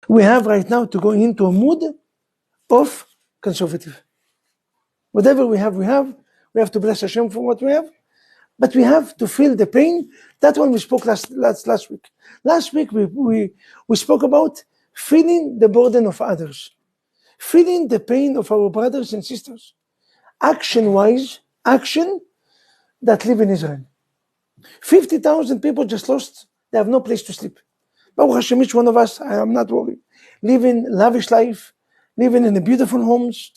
we have right now to go into a mood of conservative. Whatever we have, we have. We have to bless Hashem for what we have. But we have to feel the pain. That's when we spoke last week. Last week we spoke about feeling the burden of others. Feeling the pain of our brothers and sisters. Action-wise, action that live in Israel. 50,000 people just lost. They have no place to sleep. Baruch Hashem, each one of us, I am not worried, living lavish life, living in the beautiful homes.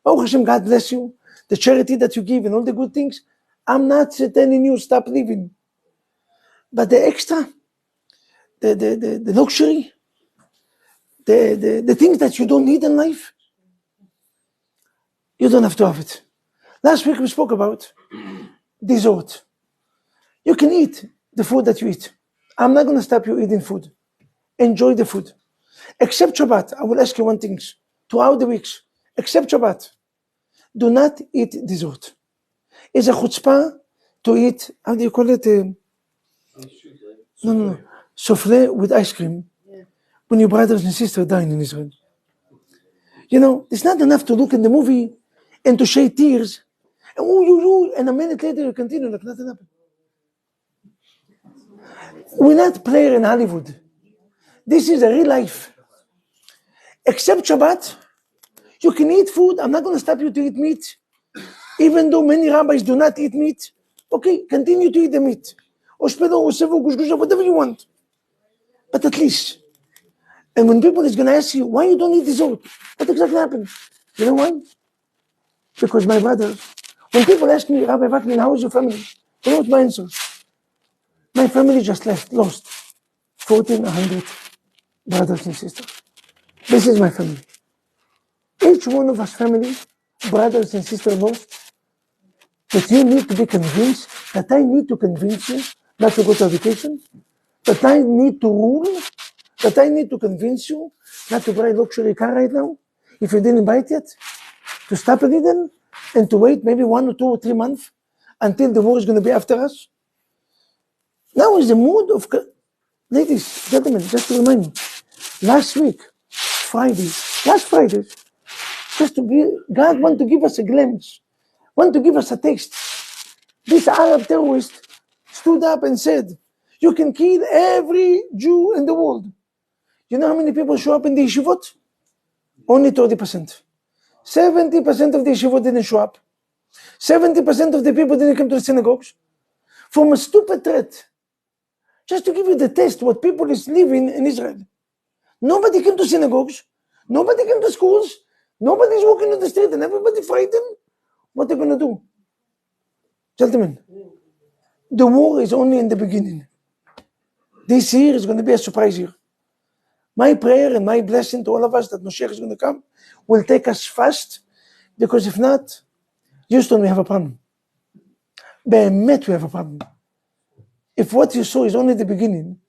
Baruch Hashem, God bless you. The charity that you give and all the good things. I'm not telling you stop living. But the extra, the luxury, the things that you don't need in life, you don't have to have it. Last week we spoke about dessert. You can eat the food that you eat. I'm not going to stop you eating food. Enjoy the food. Except Shabbat, I will ask you one thing. Throughout the weeks, except Shabbat, do not eat dessert. It's a chutzpah to eat, how do you call it? No. Souffle with ice cream. Yeah. When your brothers and sisters dying in Israel. You know, it's not enough to look in the movie and to shed tears. And a minute later you continue like nothing happened. We're not playing in Hollywood. This is a real life. Except Shabbat, you can eat food. I'm not going to stop you to eat meat. Even though many rabbis do not eat meat. Okay, continue to eat the meat. Or whatever you want. But at least. And when people is going to ask you, why you don't eat dessert? What exactly happened? You know why? Because my brothers, when people ask me, Rabbi Vaknin, how is your family? You know what my answer? My family just lost 1,400 brothers and sisters. This is my family. Each one of us family, brothers and sisters lost. But you need to be convinced that I need to convince you not to go to vacation, that I need to rule, that I need to convince you not to buy a luxury car right now, if you didn't buy it yet, to stop it then, and to wait maybe 1 or 2 or 3 months until the war is going to be after us. Now is the mood of, ladies, gentlemen, just to remind you, last Friday, just to be, God want to give us a glimpse, want to give us a taste. This Arab terrorist stood up and said, you can kill every Jew in the world. You know how many people show up in the yeshivot? Only 30%. 70% of the yeshivot didn't show up. 70% of the people didn't come to the synagogues. From a stupid threat. Just to give you the taste what people is living in Israel. Nobody came to synagogues. Nobody came to schools. Nobody's walking on the street and everybody frightened. What are they going to do? Gentlemen, the war is only in the beginning. This year is going to be a surprise year. My prayer and my blessing to all of us that Moshiach is going to come will take us fast, because if not, Houston, we have a problem. Be'emet, we have a problem. If what you saw is only the beginning,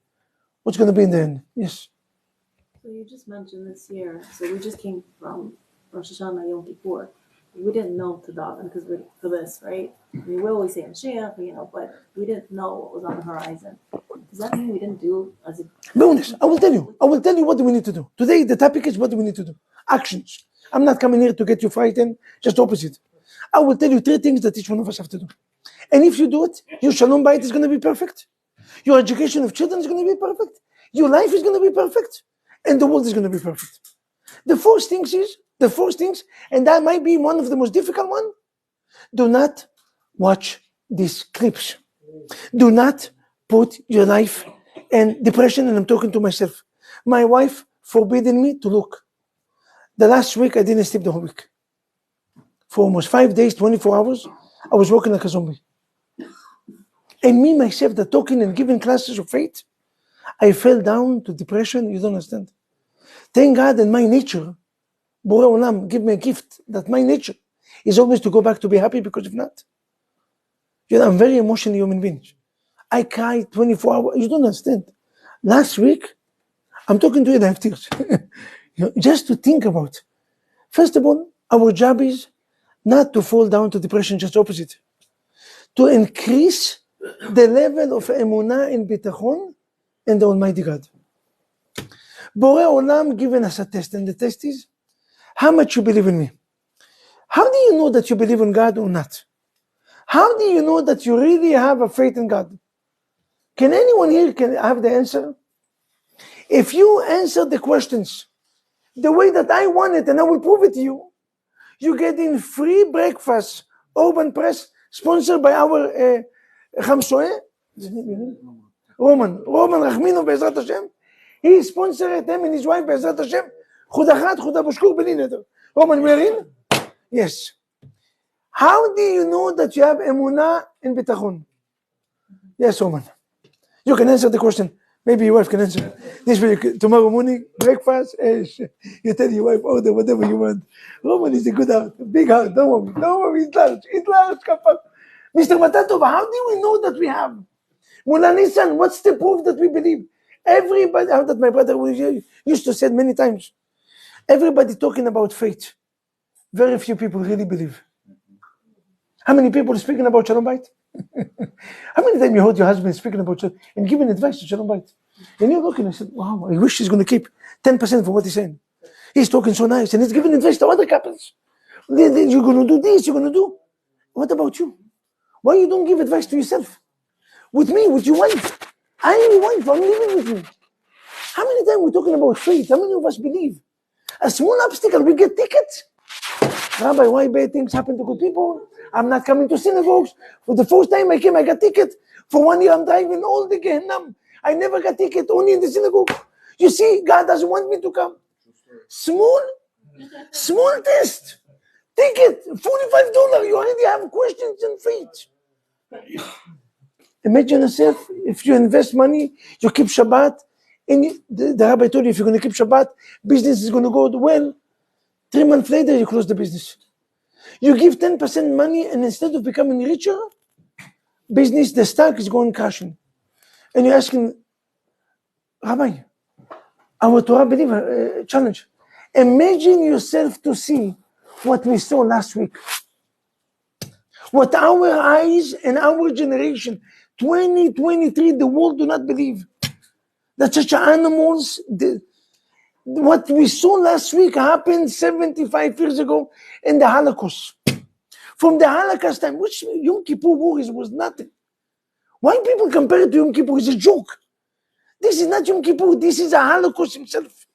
what's going to be in the end? Yes. So you just mentioned this year, so we just came from Rosh Hashanah, Yom Kippur. We didn't know to daven because for this, right? I mean, we always say Mashiach, but we didn't know what was on the horizon. Does that mean we didn't do as a... Be honest, I will tell you what do we need to do. Today, the topic is what do we need to do. Actions. I'm not coming here to get you frightened, just opposite. I will tell you 3 things that each one of us have to do. And if you do it, your shalom bayit is going to be perfect. Your education of children is going to be perfect. Your life is going to be perfect. And the world is going to be perfect. The first things, and that might be one of the most difficult one, do not watch these clips. Do not put your life in depression, and I'm talking to myself. My wife forbidden me to look. The last week, I didn't sleep the whole week. For almost 5 days, 24 hours, I was working like a zombie. And me, myself, the talking and giving classes of faith, I fell down to depression. You don't understand. Thank God in my nature, Borei Olam give me a gift that my nature is always to go back to be happy, because if not, I'm very emotional human being. I cry 24 hours. You don't understand. Last week, I'm talking to you and I have tears. Just to think about. First of all, our job is not to fall down to depression, just opposite. To increase the level of emunah and bitachon in the Almighty God. Borei Olam given us a test, and the test is how much you believe in me. How do you know that you believe in God or not? How do you know that you really have a faith in God? Can anyone here can have the answer? If you answer the questions the way that I want it, and I will prove it to you, you get in free breakfast, Urban Press, sponsored by our Chamsoe, Roman Rachmino Be'ezrat Hashem. He sponsored him and his wife Be'ezrat Hashem. Chudachat, Chudabushkur, Beli Neder. Roman, we are in? Yes. How do you know that you have emunah and bitachon? Yes, Roman. You can answer the question. Maybe your wife can answer. This week, tomorrow morning, breakfast, you tell your wife, order whatever you want. Roman is a good heart, a big heart. Don't worry, eat large, kappa. Mr. Matatov, how do we know that we have? Mula Nissan, what's the proof that we believe? Everybody, how that my brother used to say many times, everybody talking about faith. Very few people really believe. How many people are speaking about Shalom Bait? How many times you heard your husband speaking about Shalom and giving advice to Shalom Bait? And you're looking and said, wow, I wish he's going to keep 10% from what he's saying. He's talking so nice and he's giving advice to other couples. You're going to do this, you're going to do. What about you? Why you don't give advice to yourself? With me, with your wife. I am your wife, I'm living with you. How many times we're talking about faith? How many of us believe? A small obstacle, we get tickets. Rabbi, why bad things happen to good people? I'm not coming to synagogues. For the first time I came, I got ticket. For 1 year, I'm driving all the Gehenna. I never got ticket, only in the synagogue. You see, God doesn't want me to come. Small test. Ticket, $45. You already have questions and faith. Imagine yourself, if you invest money, you keep Shabbat, and the Rabbi told you, if you're going to keep Shabbat, business is going to go well. 3 months later, you close the business. You give 10% money, and instead of becoming richer, business, the stock is going crashing. And you're asking, Rabbi, our Torah believer challenge. Imagine yourself to see what we saw last week. What our eyes and our generation, 2023, the world do not believe. That such animals, what we saw last week happened 75 years ago in the Holocaust. From the Holocaust time, which Yom Kippur War was nothing. Why people compare it to Yom Kippur? It's a joke. This is not Yom Kippur, this is a Holocaust himself.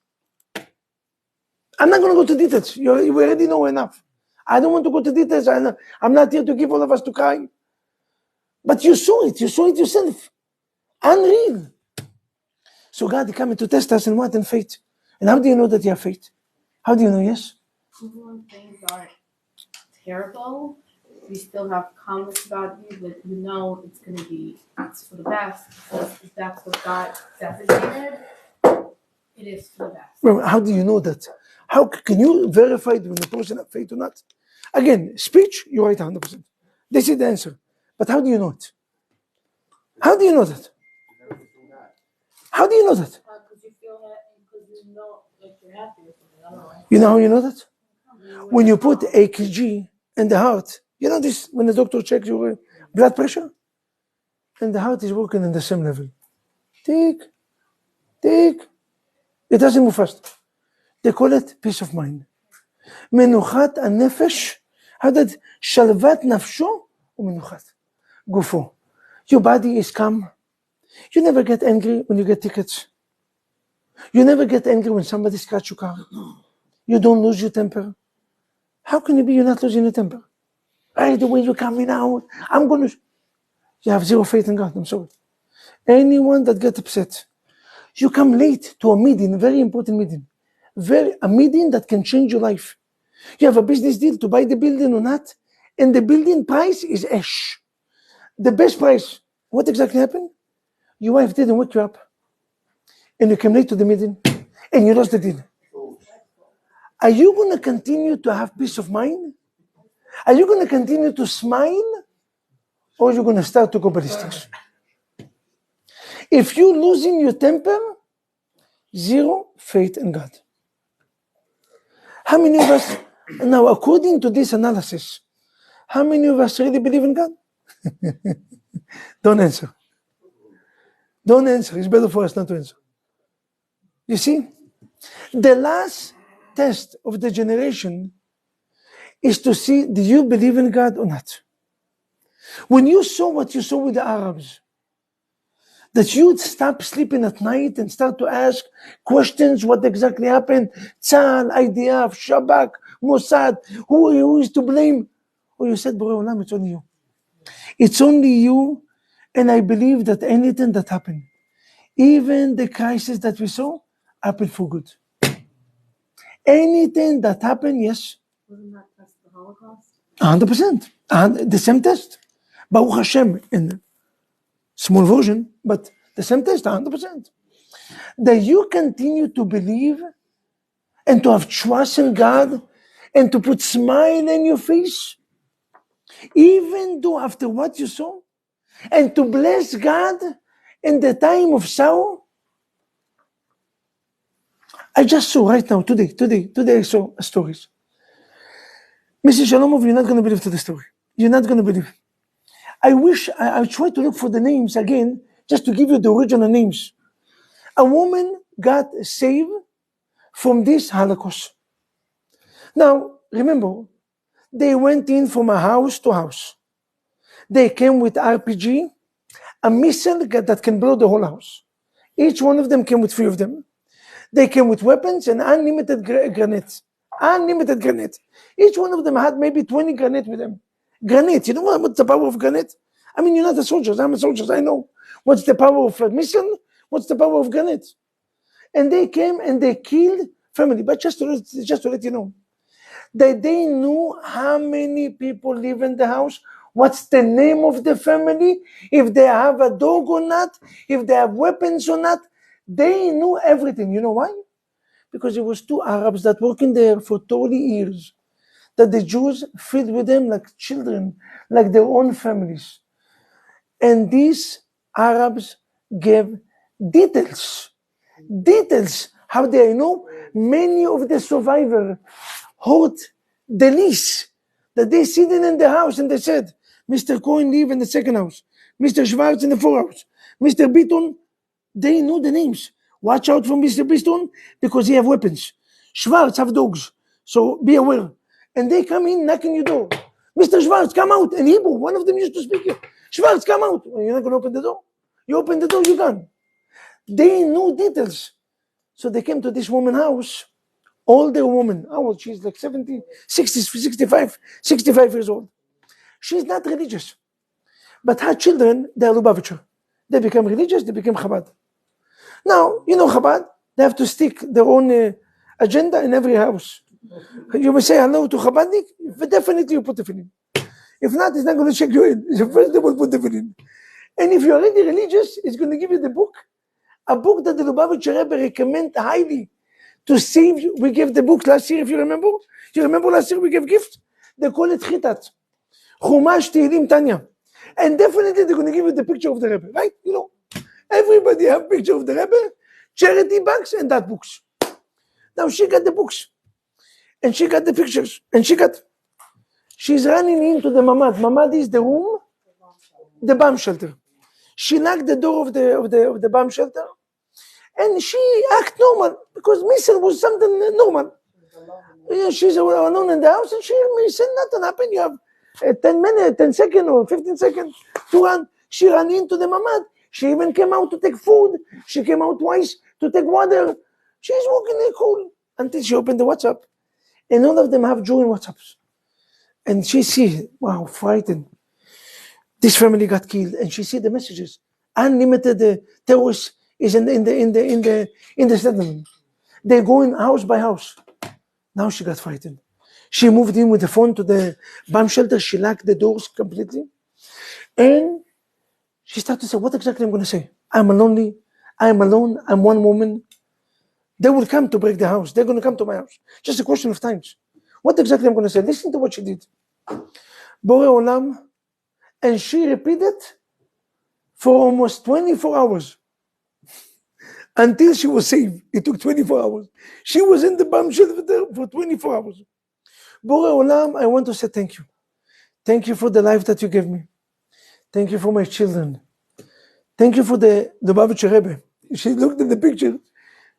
I'm not going to go to details. You already know enough. I don't want to go to details. I'm not here to give all of us to cry. But you saw it yourself. Unreal. So God is coming to test us in what? In faith. And how do you know that you have faith? How do you know? Yes? Even when things are terrible, you still have confidence about you that you know it's going to be, it's for the best. Because if that's what God designated, it is for the best. Well, how do you know that? How can you verify when a person has faith or not? Again, speech, you're right 100%. This is the answer. But how do you know it? How do you know that? How do you know that? Because you feel happy, because you know that you're happy or something. I don't know. You know how you know that? When you put AKG in the heart, you know this, when the doctor checks your blood pressure, and the heart is working in the same level. Tick. It doesn't move fast. They call it peace of mind. Menuchat הנפש, how did שלוות נפשו ומנוחת גופו. Your body is calm. You never get angry when you get tickets. You never get angry when somebody scratches your car. You don't lose your temper. How can you're not losing your temper? Right away you're coming out. You have zero faith in God, I'm sorry. Anyone that gets upset, you come late to a meeting, very important meeting. A meeting that can change your life. You have a business deal to buy the building or not, and the building price is ash. The best price. What exactly happened? Your wife didn't wake you up, and you came late to the meeting, and you lost the deal. Are you going to continue to have peace of mind? Are you going to continue to smile, or are you going to start to go ballistic? If you're losing your temper, zero faith in God. How many of us, now according to this analysis, how many of us really believe in God? Don't answer. Don't answer. It's better for us not to answer. You see, The last test of the generation is to see, do you believe in God or not? When you saw what you saw with the Arabs, that you'd stop sleeping at night and start to ask questions, what exactly happened, Tzal, IDF, Shabak, Mossad, who is to blame? Or you said, Borei Olam, it's only you. It's only you, and I believe that anything that happened, even the crisis that we saw, happened for good. Anything that happened, yes, Wasn't that test the Holocaust? 100%. And the same test. Baruch Hashem in small version, but the same test, 100%. That you continue to believe and to have trust in God and to put smile in your face, even though after what you saw, and to bless God in the time of sorrow. I just saw right now, today I saw stories. Mrs. Shalomov, you're not going to believe to the story. You're not going to believe. I try to look for the names again, just to give you the original names. A woman got saved from this Holocaust. Now, remember, they went in from a house to house. They came with RPG, a missile that can blow the whole house. Each one of them came with 3 of them. They came with weapons and unlimited grenades. Unlimited grenades. Each one of them had maybe 20 grenades with them. Grenades, you know what's the power of grenade? I mean, you're not a soldier, I'm a soldier, I know. What's the power of a missile? What's the power of grenades? And they came and they killed family. But just to let you know, that they knew how many people live in the house, what's the name of the family, if they have a dog or not, if they have weapons or not. They knew everything. You know why? Because it was 2 Arabs that working there for 30 years, that the Jews filled with them like children, like their own families. And these Arabs gave details, how they know many of the survivors heard the lease, that they sitting in the house and they said, Mr. Cohen live in the second house, Mr. Schwartz in the 4th house, Mr. Beaton. They know the names. Watch out for Mr. Beaton because he have weapons. Schwartz have dogs, so be aware. And they come in knocking your door. Mr. Schwartz, come out. In Hebrew, one of them used to speak here. Schwartz, come out. You're not going to open the door. You open the door, you're gone. They know details. So they came to this woman's house, older woman. How old? She's like 70, 60, 65 years old. She's not religious. But her children, they're Lubavitcher. They become religious, they become Chabad. Now, you know Chabad, they have to stick their own agenda in every house. You may say hello to Chabadnik, but definitely you put the tefillin. If not, it's not going to check you in. First they will put the tefillin. And if you're already religious, it's going to give you the book. A book that the Lubavitcher Rebbe recommend highly to save you. We gave the book last year, if you remember. You remember last year we gave gift? They call it Chitat. Chumash Tehillim Tanya. And definitely they're going to give you the picture of the Rebbe, right? You know, everybody have picture of the Rebbe, charity bags, and that books. Now she got the books, and she got the pictures, and she's running into the mamad. Mamad is the room, the bomb shelter. She knocked the door of the bomb shelter, and she act normal because missile was something normal. She's alone in the house, and she said nothing happened. You have 10 minutes, 10 seconds or 15 seconds to run. She ran into the mamad. She even came out to take food. She came out twice to take water. She's walking there cool until she opened the WhatsApp. And none of them have joined WhatsApps. And she see, wow, frightened. This family got killed. And she see the messages. Unlimited terrorists is in the settlement. They're going house by house. Now she got frightened. She moved in with the phone to the bomb shelter. She locked the doors completely. And she started to say, what exactly I'm going to say? I'm lonely. I'm alone. I'm one woman. They will come to break the house. They're going to come to my house. Just a question of times. What exactly I'm going to say? Listen to what she did. Borei Olam. And she repeated for almost 24 hours. Until she was saved. It took 24 hours. She was in the bomb shelter for 24 hours. Borei Olam, I want to say thank you. Thank you for the life that you gave me. Thank you for my children. Thank you for the Lubavitcher Rebbe. She looked at the picture.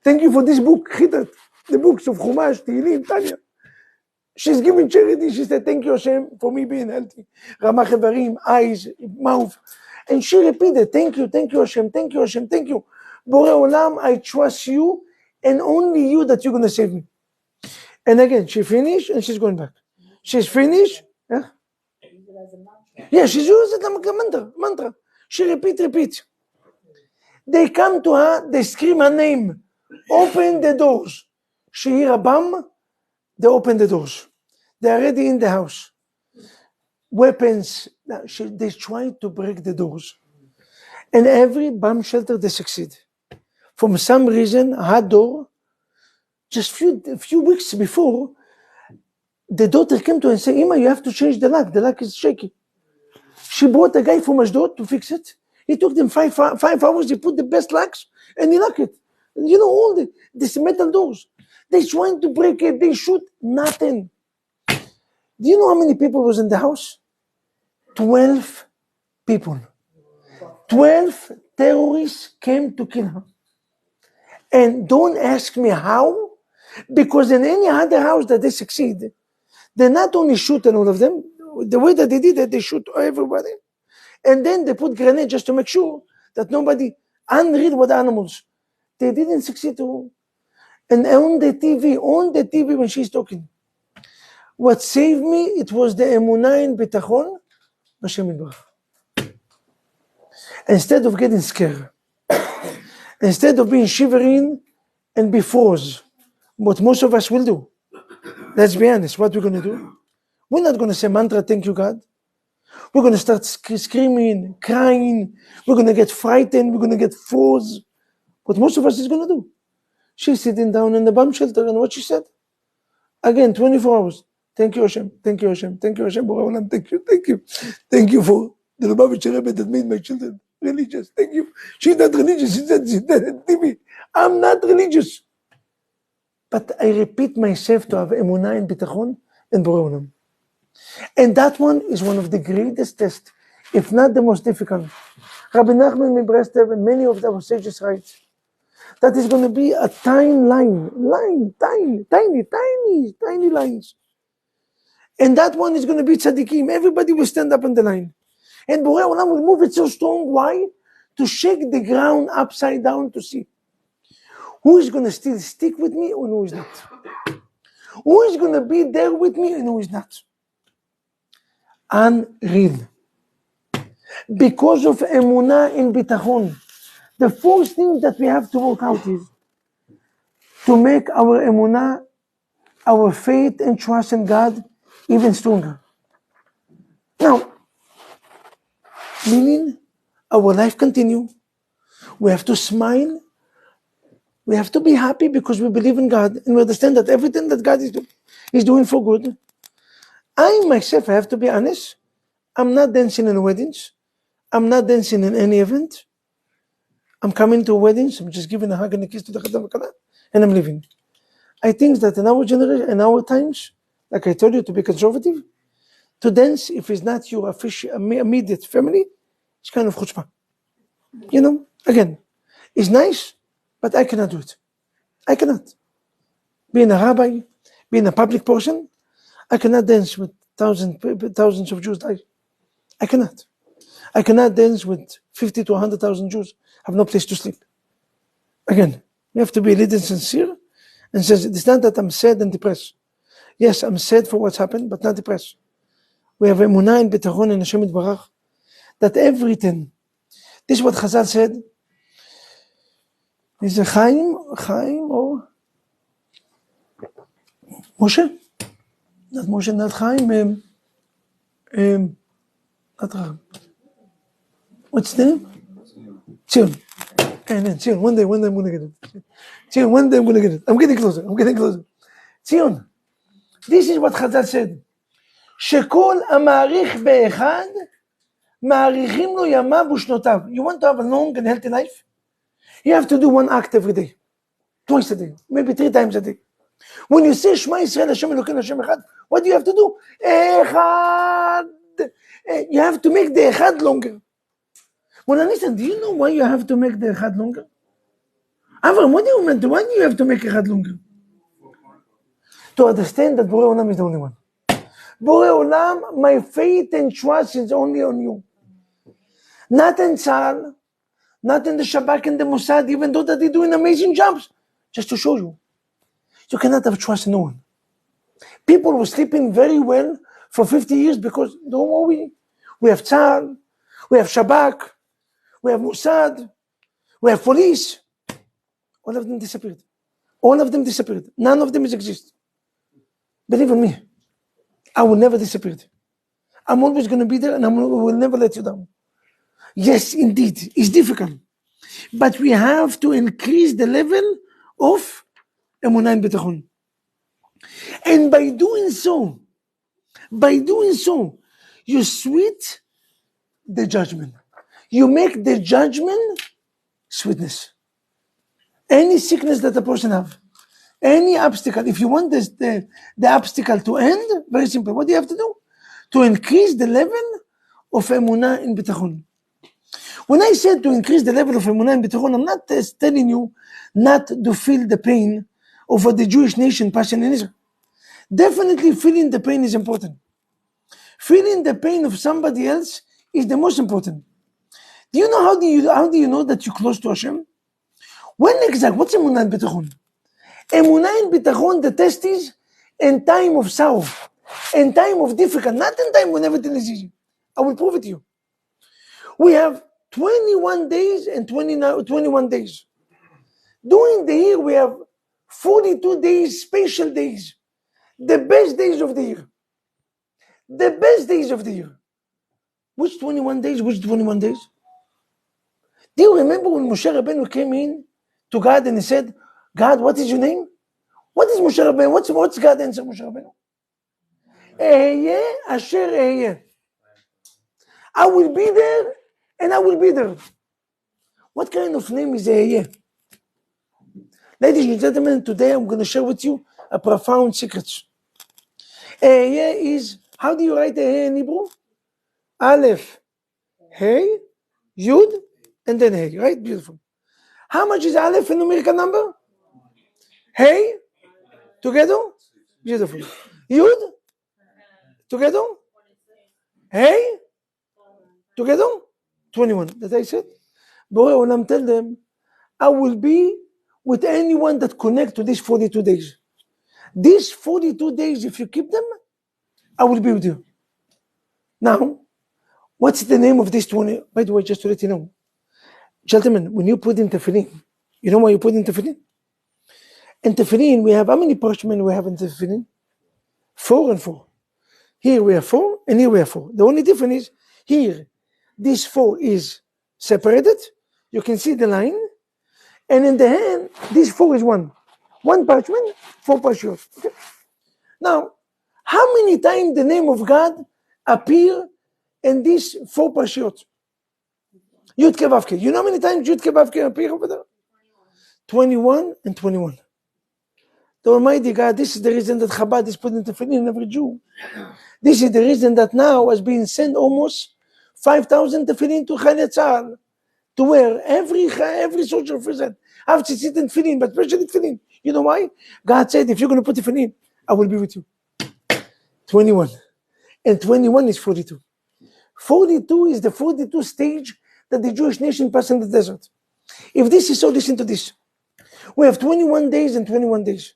Thank you for this book, Chitat. The books of Chumash, Tehillim, Tanya. She's giving charity. She said, thank you, Hashem, for me being healthy. Ramach Evarim, eyes, mouth. And she repeated, thank you, Hashem, thank you, Hashem, thank you. Borei Olam, I trust you, and only you that you're going to save me. And again, she finished, and she's going back. She's finished. Yeah, she's using it like a mantra. She repeat. They come to her, they scream her name. Open the doors. She hear a bam, they open the doors. They are already in the house. Weapons. They try to break the doors. And every bomb shelter, they succeed. For some reason, her door, just few weeks before, the daughter came to her and said, Ima, you have to change the lock. The lock is shaky. She brought a guy from Ashdod to fix it. He took them 5 hours. He put the best locks and he locked it. You know, all these metal doors. They trying to break it. They shoot nothing. Do you know how many people was in the house? 12 people. 12 terrorists came to kill her. And don't ask me how, because in any other house that they succeed, they not only shoot all of them, the way that they did it, they shoot everybody. And then they put grenades just to make sure that nobody unread with animals. They didn't succeed to. And on the TV when she's talking, what saved me, it was the emunah in bitachon, Hashem Yitbarach. Instead of getting scared, instead of being shivering and be froze, what most of us will do. Let's be honest, what we're going to do? We're not going to say mantra, thank you, God. We're going to start screaming, crying. We're going to get frightened. We're going to get froze. What most of us is going to do? She's sitting down in the bomb shelter, and what she said? Again, 24 hours. Thank you, Hashem. Thank you, Hashem. Thank you, Hashem. Borei Olam. Thank you. Thank you. Thank you for the Lubavitcher Rebbe that made my children religious. Thank you. She's not religious. She said, TV. I'm not religious. But I repeat myself to have emunah and bitachon and Borei Olam. And that one is one of the greatest tests, if not the most difficult. Rabbi Nachman Mibreslev and many of our sages write that is going to be a tiny line, tiny lines. And that one is going to be tzaddikim. Everybody will stand up in the line. And Borei Olam will move it so strong. Why? To shake the ground upside down to see who is going to still stick with me and who is not. Who is going to be there with me and who is not. Unreal. Because of emunah in bitachon, the first thing that we have to work out is to make our emunah, our faith and trust in God even stronger. Now, meaning our life continue. We have to smile. We have to be happy because we believe in God and we understand that everything that God is doing for good. I myself have to be honest. I'm not dancing in weddings. I'm not dancing in any event. I'm coming to weddings. I'm just giving a hug and a kiss to the Chadam Kala, and I'm leaving. I think that in our generation, in our times, like I told you, to be conservative, to dance, if it's not your official, immediate family, it's kind of chutzpah. You know, again, it's nice, but I cannot do it. I cannot. Being a rabbi, being a public person, I cannot dance with thousands of Jews. I cannot. I cannot dance with 50 to 100,000 Jews. I have no place to sleep. Again, you have to be a little sincere and says, it's not that I'm sad and depressed. Yes, I'm sad for what's happened, but not depressed. We have emunah and bitachon in Hashem Yitbarach that everything. This is what Chazal said. Is it Chaim or Moshe? Not Moshe, not Chaim. Not Chaim. What's the name? Tzion. And then Tzion. One day I'm going to get it. Tzion, one day I'm going to get it. I'm getting closer. Tzion. This is what Chazal said. שכל המעריך באחד, מעריכים לו ימיו ושנותיו. You want to have a long and healthy life? You have to do one act every day. Twice a day. Maybe 3 times a day. When you say Shema Yisrael, Hashem Elokeinu Hashem Echad, what do you have to do? Echad. You have to make the Echad longer. Well, listen, do you know why you have to make the Echad longer? Avram, what do you mean? Why do you have to make Echad longer? To understand that Borei Olam is the only one. Borei Olam, my faith and trust is only on you. Not in Tzahal, not in the Shabak and the Mossad, even though that they're doing amazing jobs. Just to show you. You cannot have trust in no one. People were sleeping very well for 50 years because, don't worry, we have Tzahal, we have Shabak, we have Mossad, we have police. All of them disappeared. All of them disappeared. None of them exist. Believe in me, I will never disappear. I'm always going to be there and I will never let you down. Yes, indeed, it's difficult. But we have to increase the level of Emunah and Bitachon. And by doing so, you sweet the judgment. You make the judgment sweetness. Any sickness that a person have, any obstacle, if you want the obstacle to end, very simple. What do you have to do? To increase the level of Emunah and Bitachon. When I said to increase the level of Emunah and Bitachon, I'm not telling you not to feel the pain of what the Jewish nation passing in Israel. Definitely feeling the pain is important. Feeling the pain of somebody else is the most important. Do you know how do you know that you're close to Hashem? When exactly? What's Emunah and Bitachon? Emunah and Bitachon, the test is in time of sorrow, in time of difficult, not in time when everything is easy. I will prove it to you. We have 21 days and 21 days. During the year, we have 42 days, special days. The best days of the year. The best days of the year. Which 21 days? Which 21 days? Do you remember when Moshe Rabbeinu came in to God and he said, God, what is your name? What is Moshe Rabbeinu? What's God answer Moshe Rabbeinu? Ehyeh asher ehyeh. I will be there and I will be there. What kind of name is Ehyeh? Ladies and gentlemen, today I'm going to share with you a profound secret. Ehyeh is, how do you write Ehyeh in Hebrew? Aleph, Hey, Yud, and then Hey, right? Beautiful. How much is Aleph in numerical number? Hey, together? Beautiful. Yud, together? Hey, together? 21. That I said? Borei Olam tell them, I will be with anyone that connect to these 42 days. These 42 days, if you keep them, I will be with you. Now, what's the name of this 20? By the way, just to let you know, gentlemen, when you put in tefillin, you know why you put in tefillin? In tefillin, we have, how many parchment we have in tefillin? 4 and 4. Here we have 4, and here we have 4. The only difference is, here, this 4 is separated. You can see the line. And in the hand, this 4 is 1. 1 parchment, 4 parchment. Okay? Now, how many times the name of God appear in these 4 parshiyot? Yud Ke Vav Ke. You know how many times Yud Ke Vav Ke appear over there? 21 and 21. The Almighty God, this is the reason that Chabad is put into tefillin in every Jew. This is the reason that now has been sent almost 5,000 tefillin to Chayei Tzahal to wear every soldier present. I have to sit in tefillin, but especially tefillin. You know why? God said, if you're going to put tefillin, I will be with you. 21. And 21 is 42. 42 is the 42 stage that the Jewish nation passed in the desert. If this is so, listen to this. We have 21 days and 21 days.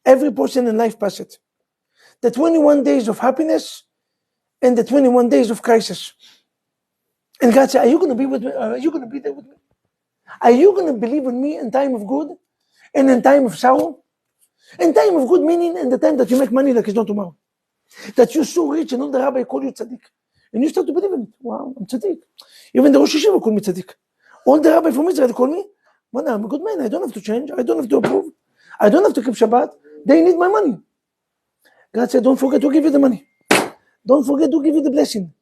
Every person in life passes it. The 21 days of happiness and the 21 days of crisis. And God said, are you going to be with me? Are you going to be there with me? Are you going to believe in me in time of good and in time of sorrow? In time of good meaning in the time that you make money like it's not tomorrow. That you're so rich and all the rabbi call you tzaddik. And you start to believe in it. Wow, I'm tzaddik. Even the Rosh Hashiva call me tzaddik. All the rabbi from Israel call me, well, I'm a good man. I don't have to change. I don't have to approve. I don't have to keep Shabbat. They need my money. God said, don't forget to give you the money. Don't forget to give you the blessing.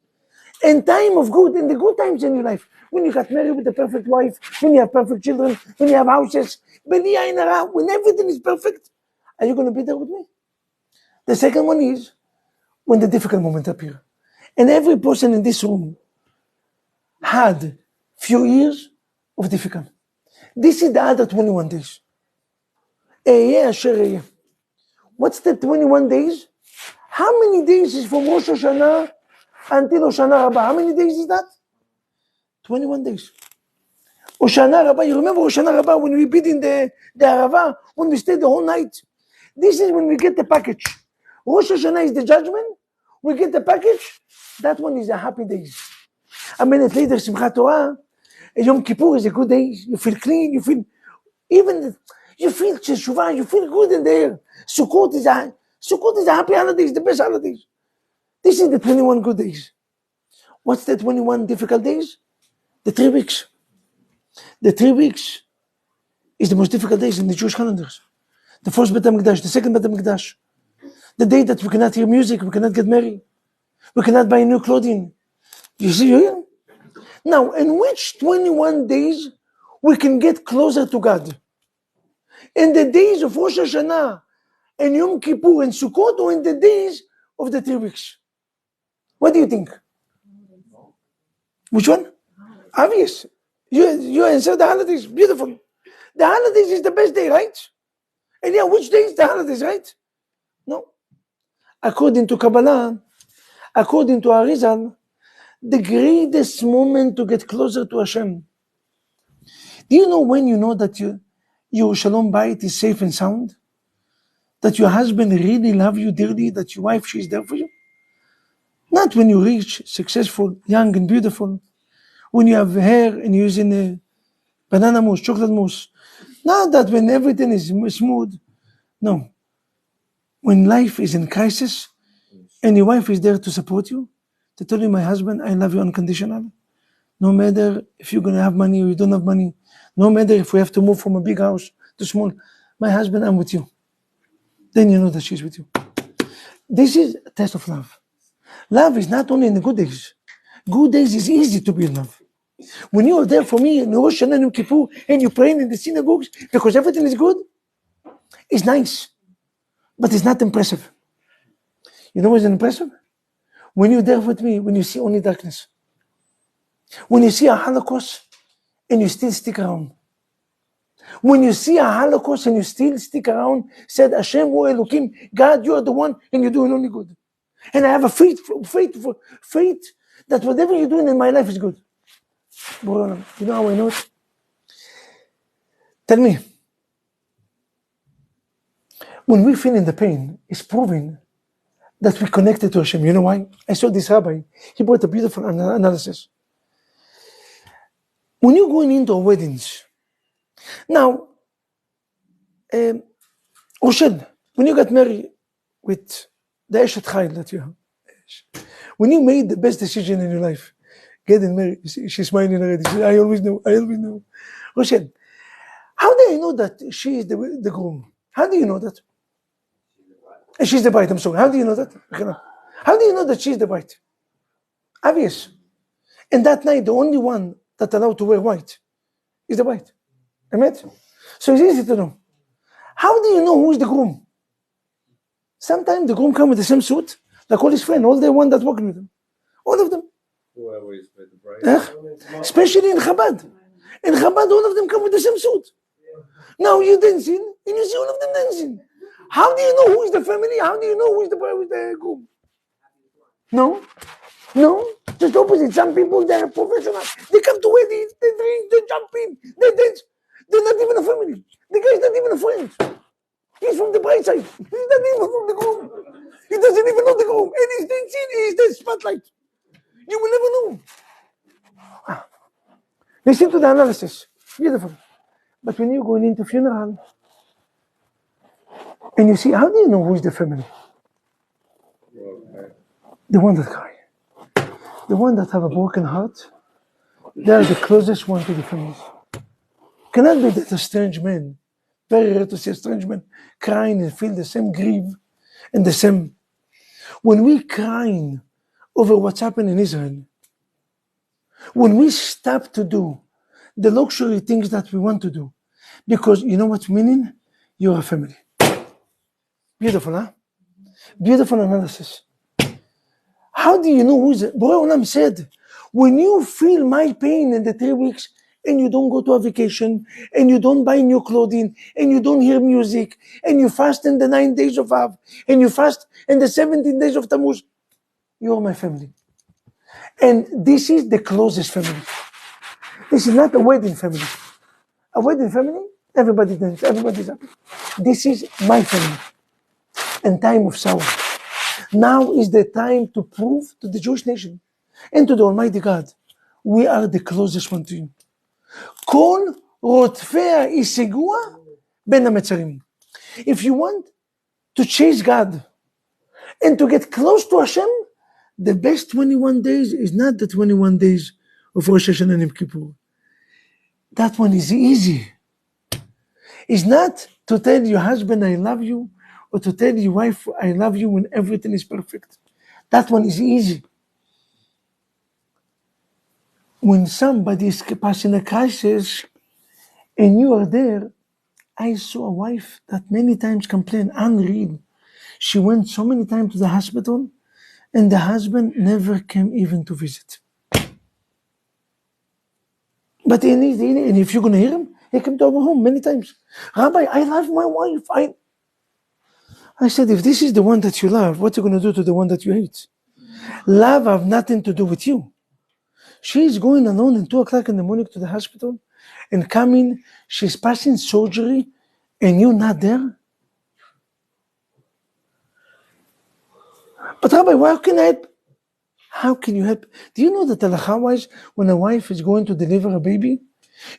In time of good, in the good times in your life, when you got married with the perfect wife, when you have perfect children, when you have houses, when everything is perfect, are you going to be there with me? The second one is when the difficult moment appear. And every person in this room had few years of difficult. This is the other 21 days. Ehyeh asher ehyeh. What's the 21 days? How many days is from Rosh Hashanah until Hoshana Rabbah? How many days is that? 21 days. Hoshana Rabbah, you remember Hoshana Rabbah when we bid in the Arava, when we stayed the whole night? This is when we get the package. Rosh Hashanah is the judgment. We get the package. That one is a happy days. A minute later, Simchat Torah, Yom Kippur is a good day. You feel clean, you feel teshuvah, you feel good in there. Sukkot is a happy holiday, it's the best holidays. This is the 21 good days. What's the 21 difficult days? The 3 weeks. The 3 weeks is the most difficult days in the Jewish calendars. The first Bet HaMikdash, the second Bet HaMikdash. The day that we cannot hear music, we cannot get married. We cannot buy new clothing. You see here? Now, in which 21 days we can get closer to God? In the days of Rosh Hashanah and Yom Kippur and Sukkot, or in the days of the 3 weeks? What do you think? Which one? Obvious. You answer the holidays. Beautiful. The holidays is the best day, right? And yeah, which day is the holidays, right? No. According to Kabbalah, according to Arizal, the greatest moment to get closer to Hashem. Do you know when you know that your Shalom Bayit is safe and sound? That your husband really loves you dearly, that your wife, she's there for you? Not when you rich, successful, young and beautiful. When you have hair and you're using a banana mousse, chocolate mousse. Not that when everything is smooth. No. When life is in crisis and your wife is there to support you, to tell you, my husband, I love you unconditionally. No matter if you're going to have money or you don't have money. No matter if we have to move from a big house to small. My husband, I'm with you. Then you know that she's with you. This is a test of love. Love is not only in the good days. Good days is easy to be in love. When you are there for me in Rosh Hashanah and Yom Kippur and you're praying in the synagogues because everything is good, it's nice, but it's not impressive. You know what's impressive? When you're there with me, when you see only darkness. When you see a Holocaust and you still stick around. When you see a Holocaust and you still stick around, said Hashem Hu Elokim, God, you are the one and you're doing only good. And I have a faith that whatever you're doing in my life is good. You know how I know it? Tell me. When we feel in the pain, it's proving that we connected to Hashem. You know why? I saw this rabbi. He brought a beautiful analysis. When you're going into weddings, now, Rochelle, when you got married with the Eshet Chayil that you have, when you made the best decision in your life, getting married, she's smiling already. I always know. Rochelle, how do I know that she is the groom? How do you know that? She's the bride, I'm sorry. How do you know that? How do you know that she's the bride? Obvious. And that night, the only one that allowed to wear white is the bride. Amen? So it's easy to know. How do you know who is the groom? Sometimes the groom comes with the same suit, like all his friends, all the one that working with him. All of them. Whoever is with the bride. Especially in Chabad. In Chabad, all of them come with the same suit. Now you're dancing, and you see all of them dancing. How do you know who is the family? How do you know who is the bride with the groom? No, just opposite. Some people, they're professionals. They come to weddings, they drink, they jump in, they dance. They're not even a family. The guy's not even a friend. He's from the bride side. He's not even from the groom. He doesn't even know the groom. And he's dancing, he's the spotlight. You will never know. Listen to the analysis. Beautiful. But when you're going into funeral, and you see, how do you know who's the family? The one that cry. The one that have a broken heart, they are the closest one to the family. Cannot be that a strange man, very rare to see a strange man crying and feel the same grief and the same. When we crying over what's happened in Israel, when we stop to do the luxury things that we want to do, because you know what's meaning? You're a family. Beautiful, huh? Beautiful analysis. How do you know who's it? Borei Olam said, when you feel my pain in the 3 weeks, and you don't go to a vacation, and you don't buy new clothing, and you don't hear music, and you fast in the 9 days of Av, and you fast in the 17 days of Tammuz, you are my family. And this is the closest family. This is not a wedding family. A wedding family, everybody dances, everybody's happy. This is my family. And time of sorrow. Now is the time to prove to the Jewish nation and to the Almighty God, we are the closest one to you. כל רודפיה ישיגוה בין המצרים. If you want to chase God and to get close to Hashem, the best 21 days is not the 21 days of Rosh Hashanah and Yom Kippur. That one is easy. It's not to tell your husband, I love you, or to tell your wife, I love you when everything is perfect. That one is easy. When somebody is passing a crisis and you are there, I saw a wife that many times complained, unreal. She went so many times to the hospital and the husband never came even to visit. But and if you're going to hear him, he came to our home many times. Rabbi, I love my wife. I said, if this is the one that you love, what are you going to do to the one that you hate? Love have nothing to do with you. She's going alone at 2 o'clock in the morning to the hospital and coming, she's passing surgery and you're not there? But Rabbi, how can I help? How can you help? Do you know that halacha-wise, when a wife is going to deliver a baby,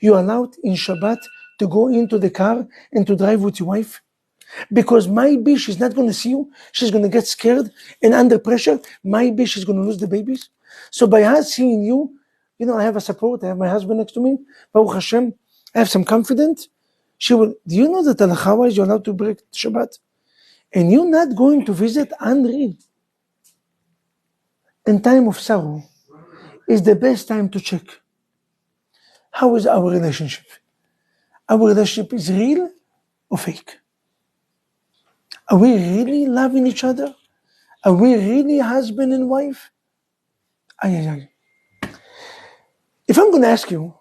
you're allowed in Shabbat to go into the car and to drive with your wife? Because maybe she's not going to see you, she's going to get scared and under pressure, maybe she's going to lose the babies. So by her seeing you, I have a support, I have my husband next to me, Baruch Hashem, I have some confidence. She will, do you know that halacha-wise you're allowed to break Shabbat? And you're not going to visit unreal. In time of sorrow is the best time to check. How is our relationship? Our relationship is real or fake? Are we really loving each other? Are we really husband and wife? If I'm going to ask you,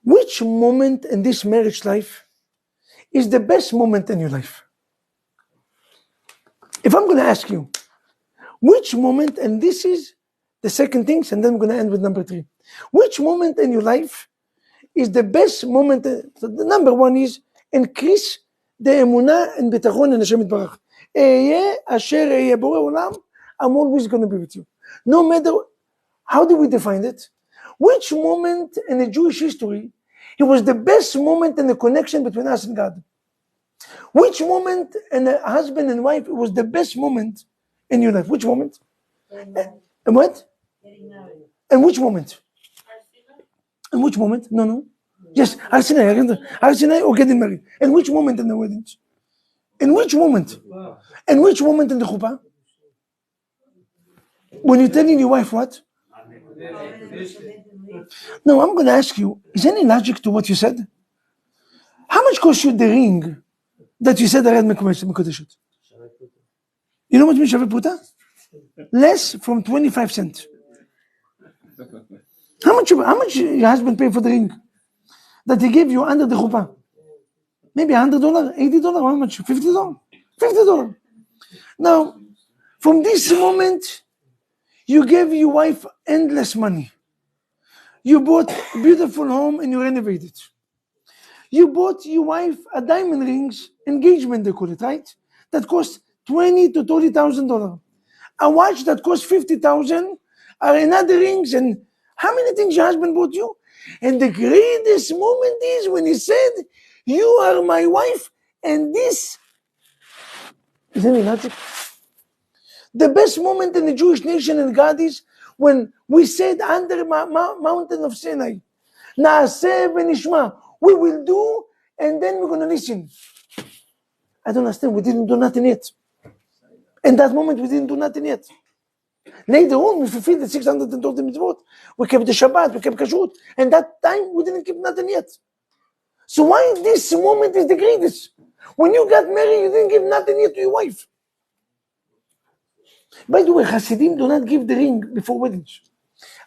which moment in this marriage life is the best moment in your life? If I'm going to ask you, which moment, and this is the second thing, and then I'm going to end with number 3. Which moment in your life is the best moment? So the number 1 is increase the emunah and bitachon in Hashem Yitbarach. Ehyeh asher ehyeh borei olam, I'm always going to be with you. No matter, how do we define it? Which moment in the Jewish history, it was the best moment in the connection between us and God? Which moment in a husband and wife, it was the best moment in your life? Which moment? And what? And which moment? And which moment? No. Yes, Har Sinai or getting married. And which moment in the weddings? In which moment? And which moment in the chuppah? When you're telling your wife what? No, I'm going to ask you, is there any logic to what you said? How much cost you the ring that you said Ared Mekodeshet? You know what means Shaveh Pruta? Less from 25 cents. How much your husband paid for the ring that he gave you under the chuppah? Maybe $100, $80, how much? $50? $50. Now, from this moment, you gave your wife endless money. You bought a beautiful home and you renovated. You bought your wife a diamond rings, engagement they call it, right? That cost $20,000 to $30,000. A watch that cost $50,000 are another rings, and how many things your husband bought you? And the greatest moment is when he said, you are my wife, and this is any logic. The best moment in the Jewish nation and God is when we said under the mountain of Sinai, Naaseh v'nishma, we will do, and then we're going to listen. I don't understand, we didn't do nothing yet. In that moment, we didn't do nothing yet. Later on, we fulfilled the 630 mitzvot. We kept the Shabbat, we kept Kashrut. And that time, we didn't keep nothing yet. So why this moment is the greatest? When you got married, you didn't give nothing yet to your wife. By the way, Hasidim do not give the ring before weddings.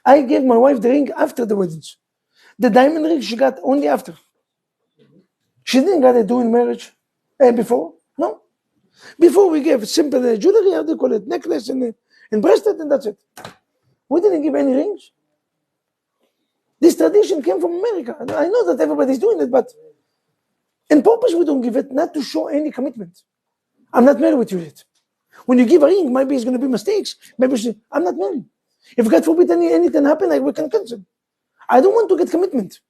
I gave my wife the ring after the weddings. The diamond ring she got only after. She didn't get it during marriage before. No. Before we gave simple jewelry, how do you call it, necklace and bracelet, and that's it. We didn't give any rings. This tradition came from America. I know that everybody's doing it, but in purpose we don't give it, not to show any commitment. I'm not married with you yet. When you give a ring, maybe it's going to be mistakes. Maybe I'm not married. If God forbid anything happen, we can cancel. I don't want to get commitment.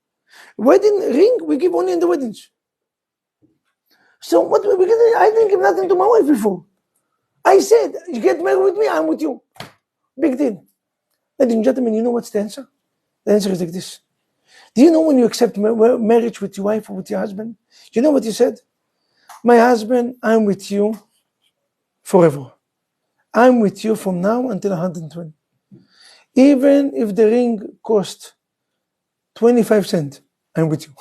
Wedding ring, we give only in the weddings. So what we get? I didn't give nothing to my wife before. I said, you get married with me, I'm with you. Big deal. Ladies and gentlemen, you know what's the answer? The answer is like this. Do you know when you accept marriage with your wife or with your husband? You know what you said? My husband, I'm with you forever. I'm with you from now until 120. Even if the ring cost 25 cents, I'm with you.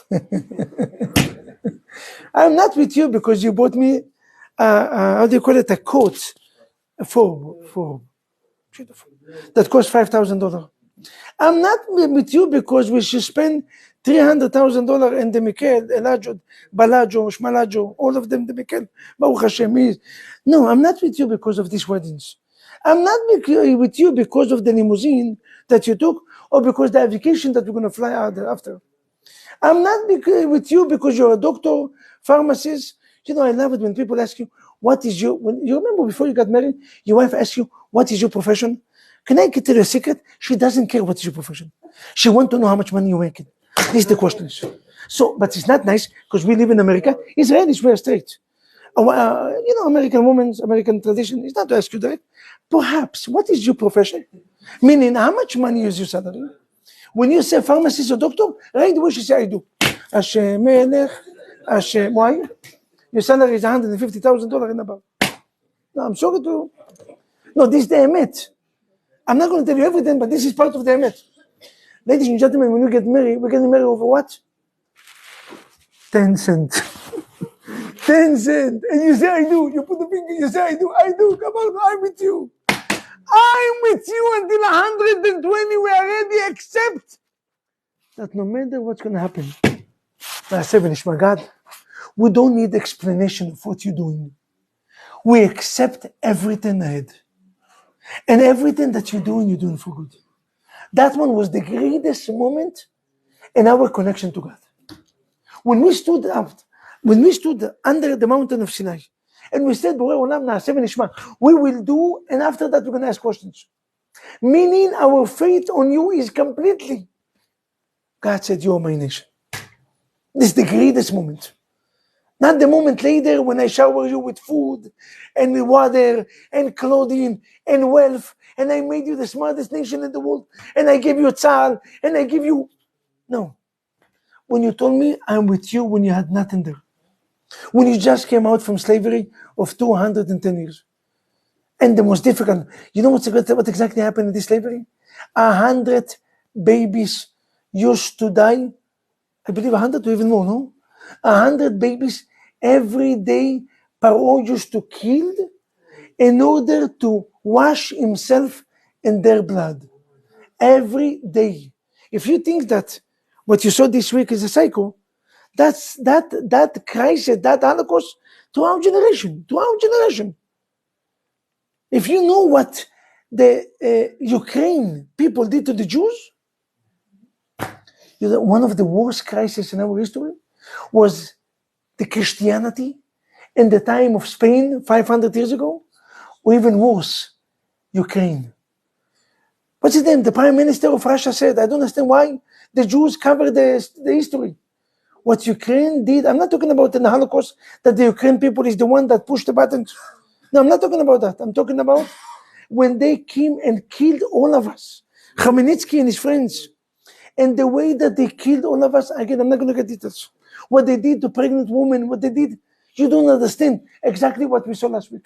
I'm not with you because you bought me, how do you call it, a coat for that cost $5,000. I'm not with you because we should spend $300,000 in the Mikel, Elajo, Balajo, Shmalajo, all of them, the Mikel, Baruch Hashem. No, I'm not with you because of these weddings. I'm not with you because of the limousine that you took or because the vacation that we're going to fly out after. I'm not with you because you're a doctor, pharmacist. You know, I love it when people ask you, what is your, when you remember before you got married, your wife asked you, what is your profession? Can I tell you a secret? She doesn't care what is your profession. She wants to know how much money you're making. These are the questions. So, but it's not nice because we live in America. Israelis wear straight. You know, American women's, American tradition is not to ask you that. Perhaps, what is your profession? Meaning, how much money is your salary? When you say pharmacist or doctor, right away she say, I do. Hashem Melech, Hashem, why? Your salary is $150,000 in about. No, I'm sorry to. No, this is the emet. I'm not going to tell you everything, but this is part of the emet. Ladies and gentlemen, when you get married, we're getting married over what? 10 cents. 10 cents. And you say, I do. You put the finger, you say, I do. Come on, I'm with you. I'm with you until 120. We already accept that no matter what's going to happen, God, we don't need explanation of what you're doing. We accept everything ahead. And everything that you're doing for good. That one was the greatest moment in our connection to God. When we stood under the mountain of Sinai, and we said, we will do, and after that we're going to ask questions. Meaning our faith on you is completely. God said, you are my nation. This is the greatest moment. Not the moment later when I shower you with food and with water and clothing and wealth, and I made you the smartest nation in the world, and I gave you a tzal, and I give you. No. When you told me I'm with you when you had nothing there. When you just came out from slavery of 210 years. And the most difficult, you know what exactly happened in this slavery? 100 babies used to die. I believe 100 or even more, no? 100 babies every day Paro used to kill in order to wash himself in their blood. Every day. If you think that what you saw this week is a cycle, that's that crisis, that Holocaust to our generation. If you know what the Ukraine people did to the Jews, you know, one of the worst crises in our history was the Christianity in the time of Spain 500 years ago, or even worse, Ukraine. What's his name? The Prime Minister of Russia said, I don't understand why the Jews cover the history. What Ukraine did, I'm not talking about in the Holocaust, that the Ukraine people is the one that pushed the buttons. No, I'm not talking about that. I'm talking about when they came and killed all of us. Khmelnytsky and his friends. And the way that they killed all of us, again, I'm not going to get details. What they did to pregnant women, what they did, you don't understand exactly what we saw last week.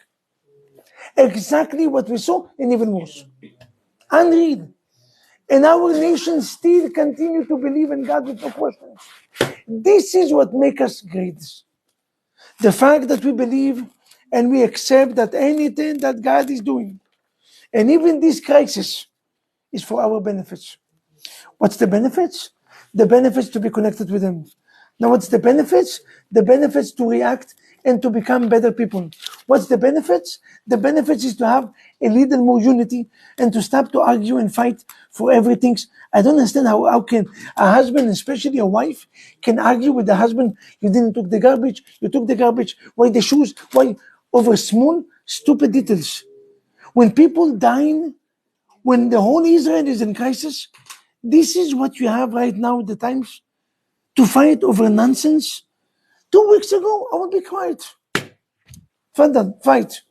Exactly what we saw, and even worse. Unreal. And our nation still continue to believe in God with no questions. This is what makes us great. The fact that we believe and we accept that anything that God is doing, and even this crisis, is for our benefits. What's the benefits? The benefits to be connected with Him. Now, what's the benefits? The benefits to react and to become better people. What's the benefits? The benefits is to have a little more unity and to stop to argue and fight for everything. I don't understand how can a husband, especially a wife, can argue with the husband, you didn't took the garbage, you took the garbage, why the shoes, why over small, stupid details. When people dying, when the whole Israel is in crisis, this is what you have right now at the times, to fight over nonsense. 2 weeks ago, I would be quiet. Fadal, fight.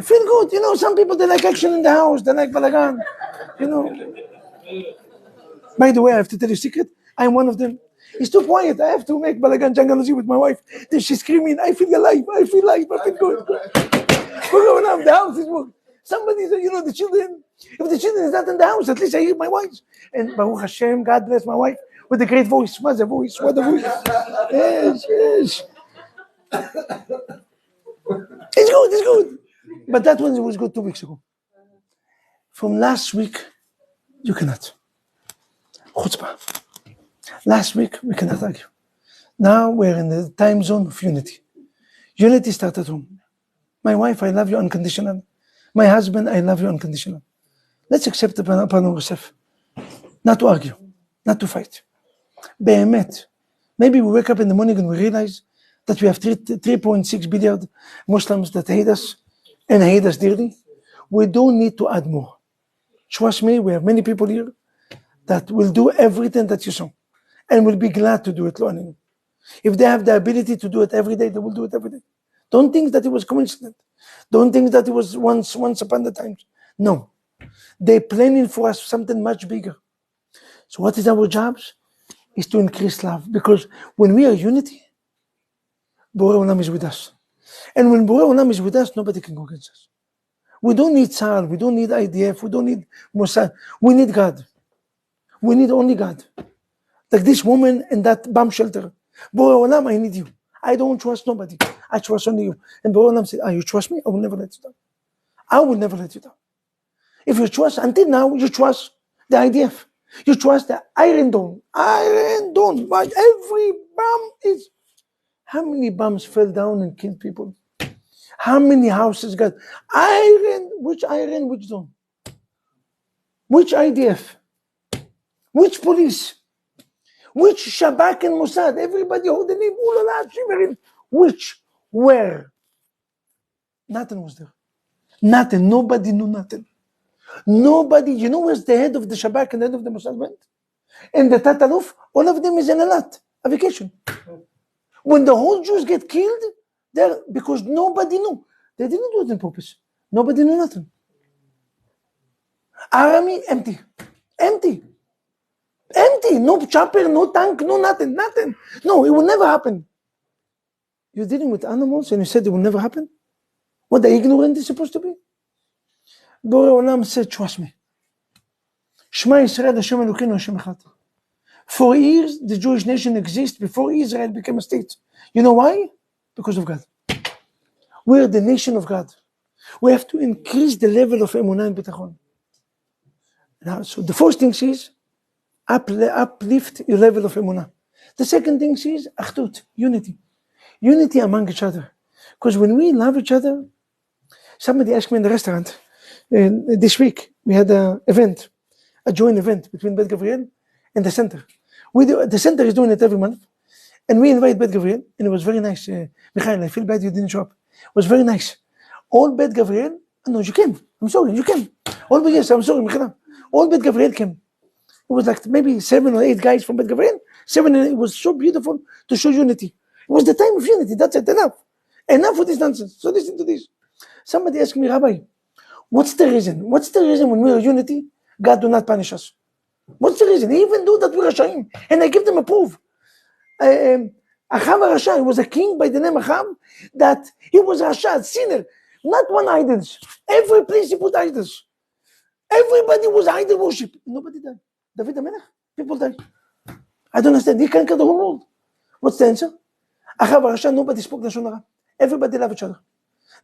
Feel good. Some people, they like action in the house. They like balagan. By the way, I have to tell you a secret. I'm one of them. It's too quiet. I have to make balagan jangalazi with my wife. Then she's screaming, I feel alive. I feel good. We're going out. The house is work. Somebody said, the children. If the children is not in the house, at least I hear my wife. And Baruch Hashem, God bless my wife with a great voice. What a voice. Yes. It's good. But that one was good 2 weeks ago. From last week, you cannot. Chutzpah. Last week, we cannot argue. Now we're in the time zone of unity. Unity starts at home. My wife, I love you unconditional. My husband, I love you unconditional. Let's accept upon ourselves. Not to argue, not to fight. Be'emet. Maybe we wake up in the morning and we realize that we have 3.6 billion Muslims that hate us and hate us dearly. We don't need to add more. Trust me, we have many people here that will do everything that you saw and will be glad to do it. If they have the ability to do it every day, they will do it every day. Don't think that it was coincident. Don't think that it was once upon the times. No. They're planning for us something much bigger. So what is our jobs? Is to increase love. Because when we are unity, Borei Olam is with us. And when Borei Olam is with us, nobody can go against us. We don't need Tzahal, we don't need IDF, we don't need Mossad. We need God. We need only God. Like this woman in that bomb shelter. Borei Olam, I need you. I don't trust nobody. I trust only you. And Borei Olam said, you trust me? I will never let you down. I will never let you down. If you trust, until now, you trust the IDF. You trust the Iron Dome. But every bomb is... How many bombs fell down and killed people? How many houses got iron? Which iron? Which dome? Which IDF? Which police? Which Shabak and Mossad? Everybody holding name, shivering. Which? Where? Nothing was there. Nothing. Nobody knew nothing. Nobody. You know where's the head of the Shabak and the head of the Mossad went? And the Tataluf, all of them is in Elat, a vacation. When the whole Jews get killed, there because nobody knew. They didn't do it on purpose. Nobody knew nothing. Army, empty. No chopper, no tank, no nothing. No, it will never happen. You're dealing with animals and you said it will never happen? What the ignorant is supposed to be? Borei Olam said, trust me. Shema Yisrael Hashem Elokeinu Hashem Echad. For years, the Jewish nation exists before Israel became a state. You know why? Because of God. We're the nation of God. We have to increase the level of emunah and bitachon. Now, so the first thing is uplift your level of emunah. The second thing is achdut, unity. Unity among each other. Because when we love each other, somebody asked me in the restaurant this week, we had a joint event between Bet Gavriel and the center. The center is doing it every month. And we invite Bet Gavriel, and it was very nice. Michael, I feel bad you didn't show up. It was very nice. All Bet Gavriel, no, you came. I'm sorry, you came. Yes, I'm sorry, Michael. All Bet Gavriel came. It was like maybe 7 or 8 guys from Bet Gavriel. 7, and it was so beautiful to show unity. It was the time of unity, that's it, enough with this nonsense. So listen to this. Somebody asked me, Rabbi, what's the reason? What's the reason when we are unity, God do not punish us? What's the reason? Even though that we're Rashaim, and I give them a proof. Achav Rasha, was a king by the name Achav, that he was Rasha, sinner, not one idols. Every place he put idols. Everybody was idol worship. Nobody died. David HaMelech, people died. I don't understand. He conquered the whole world. What's the answer? Achav Rasha, nobody spoke Lashon Hara. Everybody loved each other.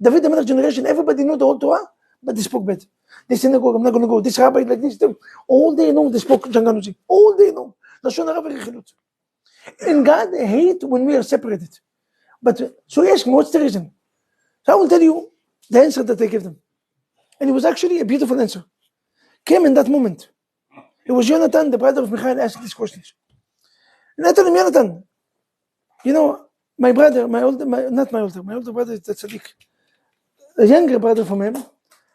David HaMelech generation, everybody knew the whole Torah, but they spoke bad. This synagogue, I'm not going to go. This rabbi like this. All day long, they spoke Janganuzi. All day long. And God hates when we are separated. But so he asked me, what's the reason? So I will tell you the answer that I gave them. And it was actually a beautiful answer. Came in that moment. It was Jonathan, the brother of Michael, asked these questions. And I told him, Jonathan, you know, my older brother is the tzaddik. A younger brother from him,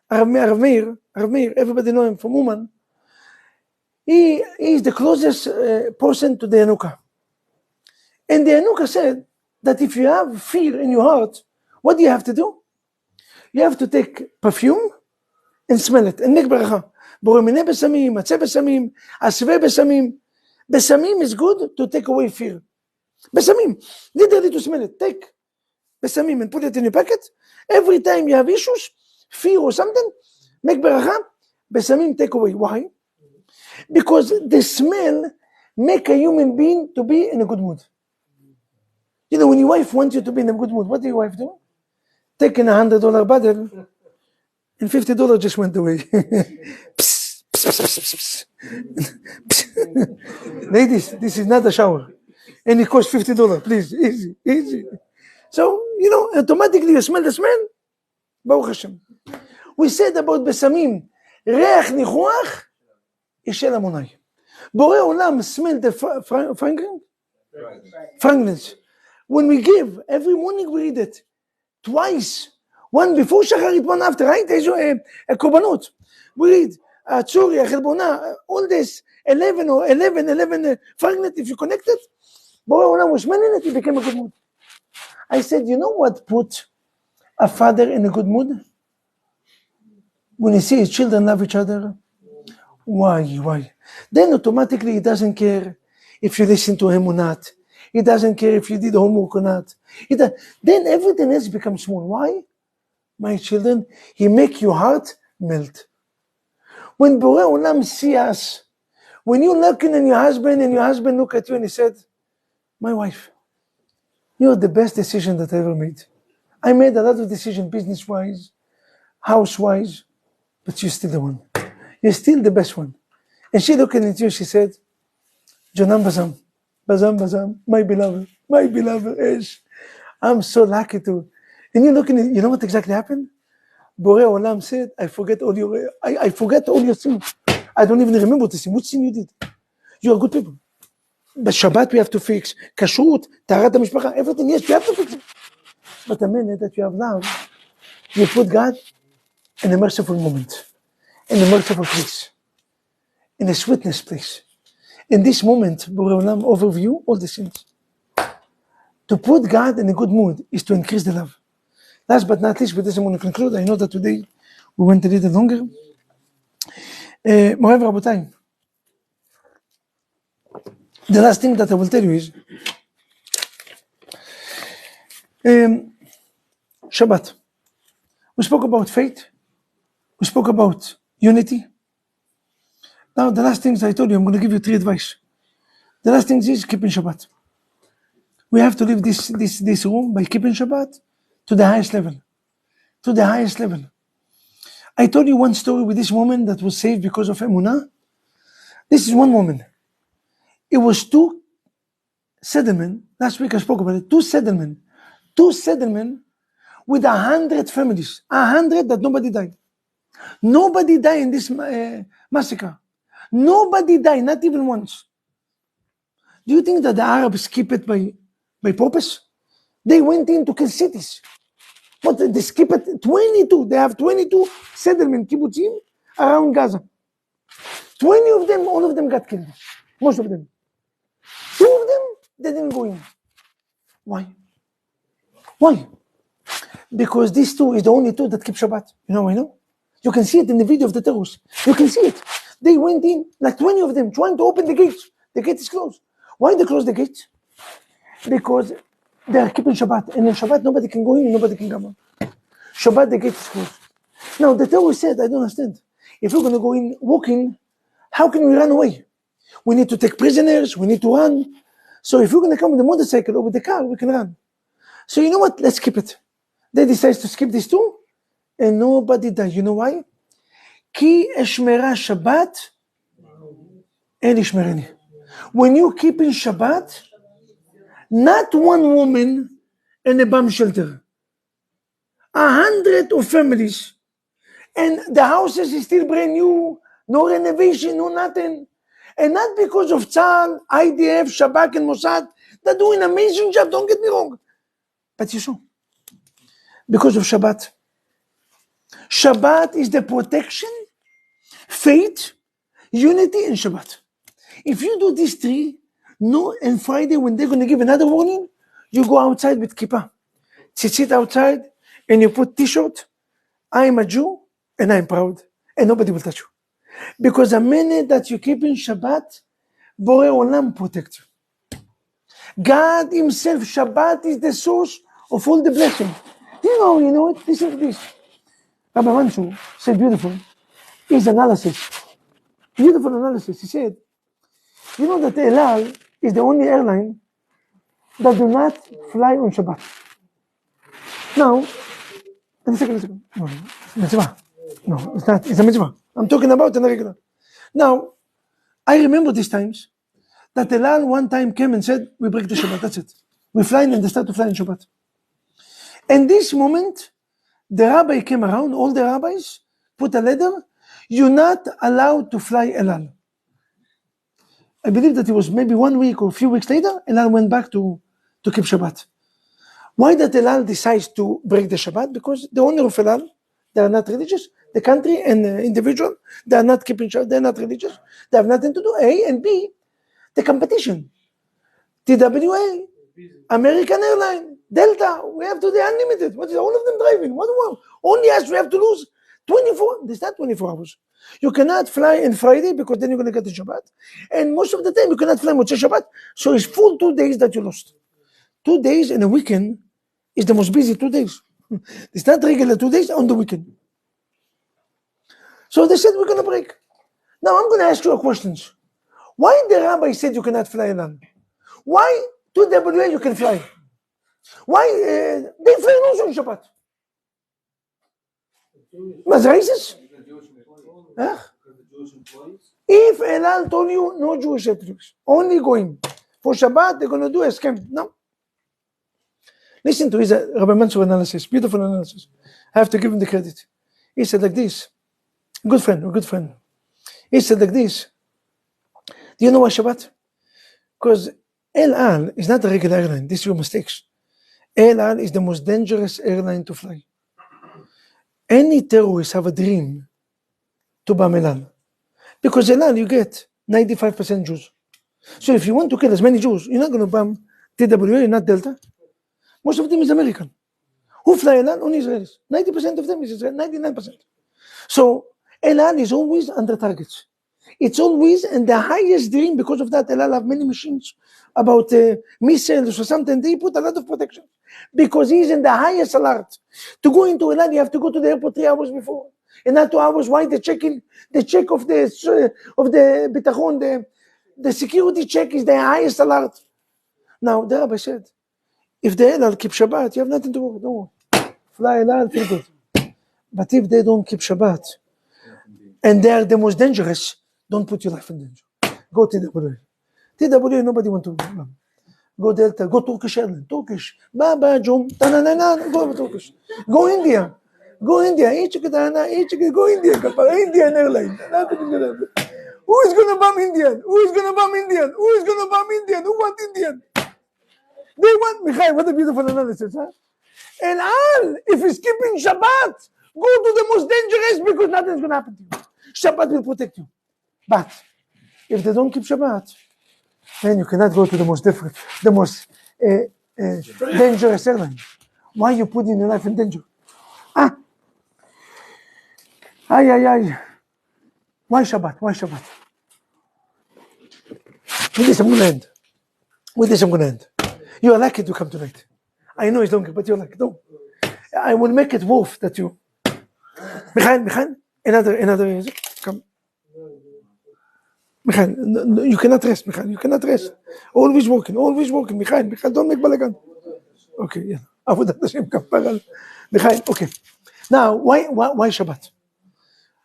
Rav Meir, everybody know him from Uman. He is the closest person to the Hanukkah. And the Hanukkah said that if you have fear in your heart, what do you have to do? You have to take perfume and smell it and make beracha. Boromine besamim, matzeh besamim, asve besamim. Besamim is good to take away fear. Besamim, literally to smell it. Take besamim and put it in your pocket. Every time you have issues, fear or something, make beracha. Besamim take away. Why? Because the smell make a human being to be in a good mood. You know, when your wife wants you to be in a good mood, what do your wife do? Taking $100 bottle, and $50 just went away. Psst, psst, psst, psst. Ladies, this is not a shower. And it costs $50, please, easy, easy. So, you know, automatically you smell the smell. Baruch Hashem. We said about besamim, reach nichuach, ishel amonai. Borei olam smell the fragrance. When we give, every morning we read it. Twice. One before Shacharit, one after, right? There's a korbanot. We read, Tzuri, Chelbona, all this, 11 fragment, if you connect it, Borei Olam was smelling it, it became a good mood. I said, you know what put a father in a good mood? When he sees his children love each other. Why? Then automatically he doesn't care if you listen to him or not. He doesn't care if you did homework or not. Then everything else becomes small. Why? My children, he make your heart melt. When Borei Olam see us, when you're looking at your husband look at you and he said, my wife, you're the best decision that I ever made. I made a lot of decisions business-wise, house-wise, but you're still the one. You're still the best one. And she looking at you, she said, Jonam Bazam, my beloved, Esh. I'm so lucky to. And you're looking at, you know what exactly happened? Borei Olam said, I forget all your sins. I don't even remember the sin. Which sin you did? You are good people. But Shabbat we have to fix. Kashrut, Taharat HaMishpacha, everything, yes, you have to fix it. But the minute that you have love, you put God in a merciful moment, in a merciful place, in a sweetness place. In this moment, Borei Olam overview all the sins. To put God in a good mood is to increase the love. Last but not least, with this I'm going to conclude. I know that today we went a little longer. Moray Rabotai, the last thing that I will tell you is Shabbat. We spoke about faith. We spoke about unity. Now, the last things I told you, I'm going to give you 3 advice. The last thing is keeping Shabbat. We have to leave this room by keeping Shabbat to the highest level. To the highest level. I told you one story with this woman that was saved because of Emunah. This is one woman. It was 2 settlements. Last week I spoke about it. 2 settlements. 2 settlements with 100 families. 100 that nobody died. Nobody died in this massacre. Nobody died, not even once. Do you think that the Arabs keep it by purpose? They went in to kill cities. But they skip it, 22. They have 22 settlement kibbutzim around Gaza. 20 of them, all of them got killed. Most of them. 2 of them, they didn't go in. Why? Because these 2 is the only 2 that keep Shabbat. You know why? No? You can see it in the video of the terrorists. You can see it. They went in, like 20 of them, trying to open the gates. The gate is closed. Why they close the gate? Because they are keeping Shabbat. And in Shabbat, nobody can go in, nobody can come out. Shabbat, the gate is closed. Now, the terrorist said, I don't understand. If we're going to go in walking, how can we run away? We need to take prisoners, we need to run. So if we're going to come with a motorcycle or with the car, we can run. So you know what? Let's skip it. They decide to skip these 2 and nobody died. You know why? Ki eshmera Shabbat, el ishmereni. When you keep in Shabbat, not one woman in a bomb shelter, 100 of families, and the houses is still brand new, no renovation, no nothing. And not because of Tzal, IDF, Shabak, and Mossad. They're doing an amazing job, don't get me wrong. But you saw, because of Shabbat. Shabbat is the protection, faith, unity, and Shabbat. If you do these three, no, and Friday when they're going to give another warning, you go outside with kippah. Sit outside and you put t-shirt, I am a Jew and I'm proud. And nobody will touch you. Because the minute that you keep in Shabbat, Borei Olam protects you. God himself, Shabbat is the source of all the blessing. You know it? Listen to this. Rabbi Mansur said beautiful. His analysis. Beautiful analysis. He said, you know that El Al is the only airline that do not fly on Shabbat. Now, a second. No, mitzvah. No, it's not. It's a mitzvah. I'm talking about an regular. Now, I remember these times that El Al one time came and said, we break the Shabbat, that's it. We fly and they start to fly in Shabbat. And this moment, the rabbi came around, all the rabbis put a letter, you're not allowed to fly El Al. I believe that it was maybe 1 week or a few weeks later, El Al went back to keep Shabbat. Why did El Al decide to break the Shabbat? Because the owner of El Al, they are not religious. The country and the individual, they are not keeping Shabbat, they are not religious. They have nothing to do. A, and B, the competition. TWA, American Airline, Delta, we have to the unlimited. What is all of them driving? What do we want? Only us, we have to lose 24, there's not 24 hours. You cannot fly on Friday because then you're going to get the Shabbat. And most of the time you cannot fly Motzei Shabbat. So it's full 2 days that you lost. 2 days in a weekend is the most busy 2 days. It's not regular 2 days on the weekend. So they said we're going to break. Now I'm going to ask you a question. Why the rabbi said you cannot fly alone? Why 2WA you can fly? Why they fly also on Shabbat? Was racist? If El Al told you no Jewish employees, only going for Shabbat, they're going to do a scam. No. Listen to his Rabbi Mansur analysis, beautiful analysis. I have to give him the credit. He said like this, a good friend. He said like this, do you know why Shabbat? Because El Al is not a regular airline, this is your mistakes. El Al is the most dangerous airline to fly. Any terrorists have a dream to bomb El Al. Because El Al you get 95% Jews. So if you want to kill as many Jews, you're not going to bomb TWA, not Delta. Most of them is American. Who fly El Al? Only Israelis. 90% of them is Israel, 99%. So El Al is always under targets. It's always in the highest dream. Because of that, El Al have many machines about missiles or something. They put a lot of protection. Because he's in the highest alert. To go into El Al, you have to go to the airport 3 hours before. In that 2 hours, why the check of the bitachon, the security check is the highest alert. Now, the rabbi said, if the El Al keep Shabbat, you have nothing to worry. Don't worry. Fly El Al, feel good. But if they don't keep Shabbat, and they are the most dangerous, don't put your life in danger. Go TWA. TWA, nobody want to go. Go Delta, go Turkish Airlines, Turkish. Baba, Jum, go Turkish. Go India. Go India. Go India. Indian Airlines. Nothing is going to happen. Who is going to bomb Indian? Who is going to bomb Indian? Who is going to bomb Indian? Who want Indian? They want, Michael, what a beautiful analysis, huh? And all, if he's keeping Shabbat, go to the most dangerous because nothing is going to happen to you. Shabbat will protect you. But if they don't keep Shabbat, then you cannot go to the most different, the most dangerous airline. Why are you putting your life in danger? Why Shabbat? With this I'm going to end. You are lucky to come tonight. I know it's long, but you're lucky. No. I will make it worth that you. Michael, another, come. Michael, you cannot rest, Michael. You cannot rest. Always working. Michael, don't make balagan. Okay, yeah. Avodat Hashem, Michael, okay. Now, why Shabbat?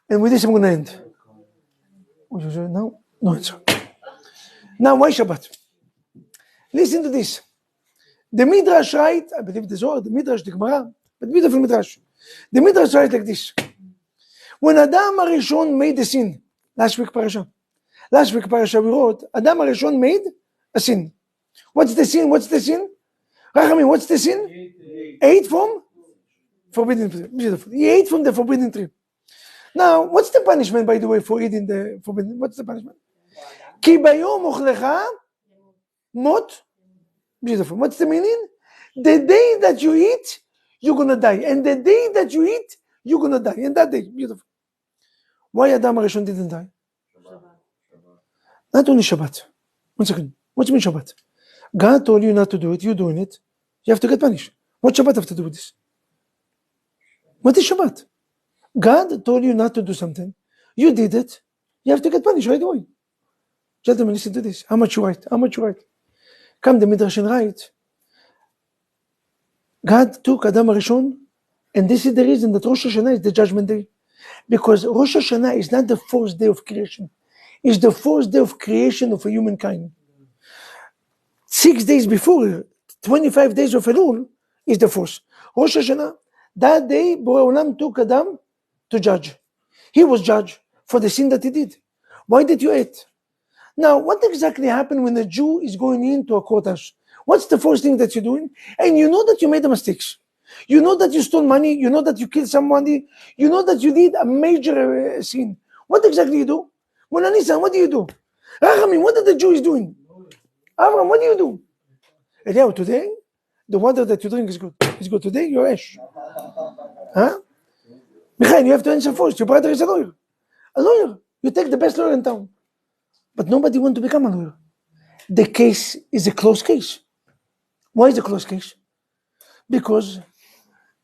And with this, I'm going to end. No answer. Now, why Shabbat? Listen to this. The Midrash writes, I believe the Zohar, the Midrash, the Gemara, but beautiful Midrash. The Midrash writes like this. When Adam HaRishon made the sin, last week parasha we wrote, Adam HaRishon made a sin. What's the sin? Rachamim, what's the sin? Ate from forbidden tree. Beautiful. He ate from the forbidden tree. Now, what's the punishment, by the way, for eating the forbidden? What's the punishment? Ki bayom ochlecha mot. Beautiful. What's the meaning? The day that you eat, you're going to die. And the day that you eat, you're going to die. And that day. Beautiful. Why Adam HaRishon didn't die? Not only Shabbat. 1 second. What do you mean Shabbat? God told you not to do it. You're doing it. You have to get punished. What Shabbat have to do with this? What is Shabbat? God told you not to do something. You did it. You have to get punished right away. Gentlemen, listen to this. How much you write? Come the Midrash and write. God took Adam HaRishon, and this is the reason that Rosh Hashanah is the judgment day. Because Rosh Hashanah is not the first day of creation. It's the first day of creation of a humankind. 6 days before, 25 days of Elul is the first. Rosh Hashanah, that day, Borei Olam took Adam to judge. He was judged for the sin that he did. Why did you eat? Now, what exactly happened when a Jew is going into a courthouse? What's the first thing that you're doing? And you know that you made the mistakes. You know that you stole money. You know that you killed somebody. You know that you did a major sin. What exactly you do? Mona Lisa, what do you do? Rachamim, what are the Jews doing? Avram, what do you do? Eliyahu, today, the water that you drink is good. It's good. Today, you're ash. Huh? Michael, you have to answer first. Your brother is a lawyer. A lawyer. You take the best lawyer in town. But nobody wants to become a lawyer. The case is a closed case. Why is it a closed case? Because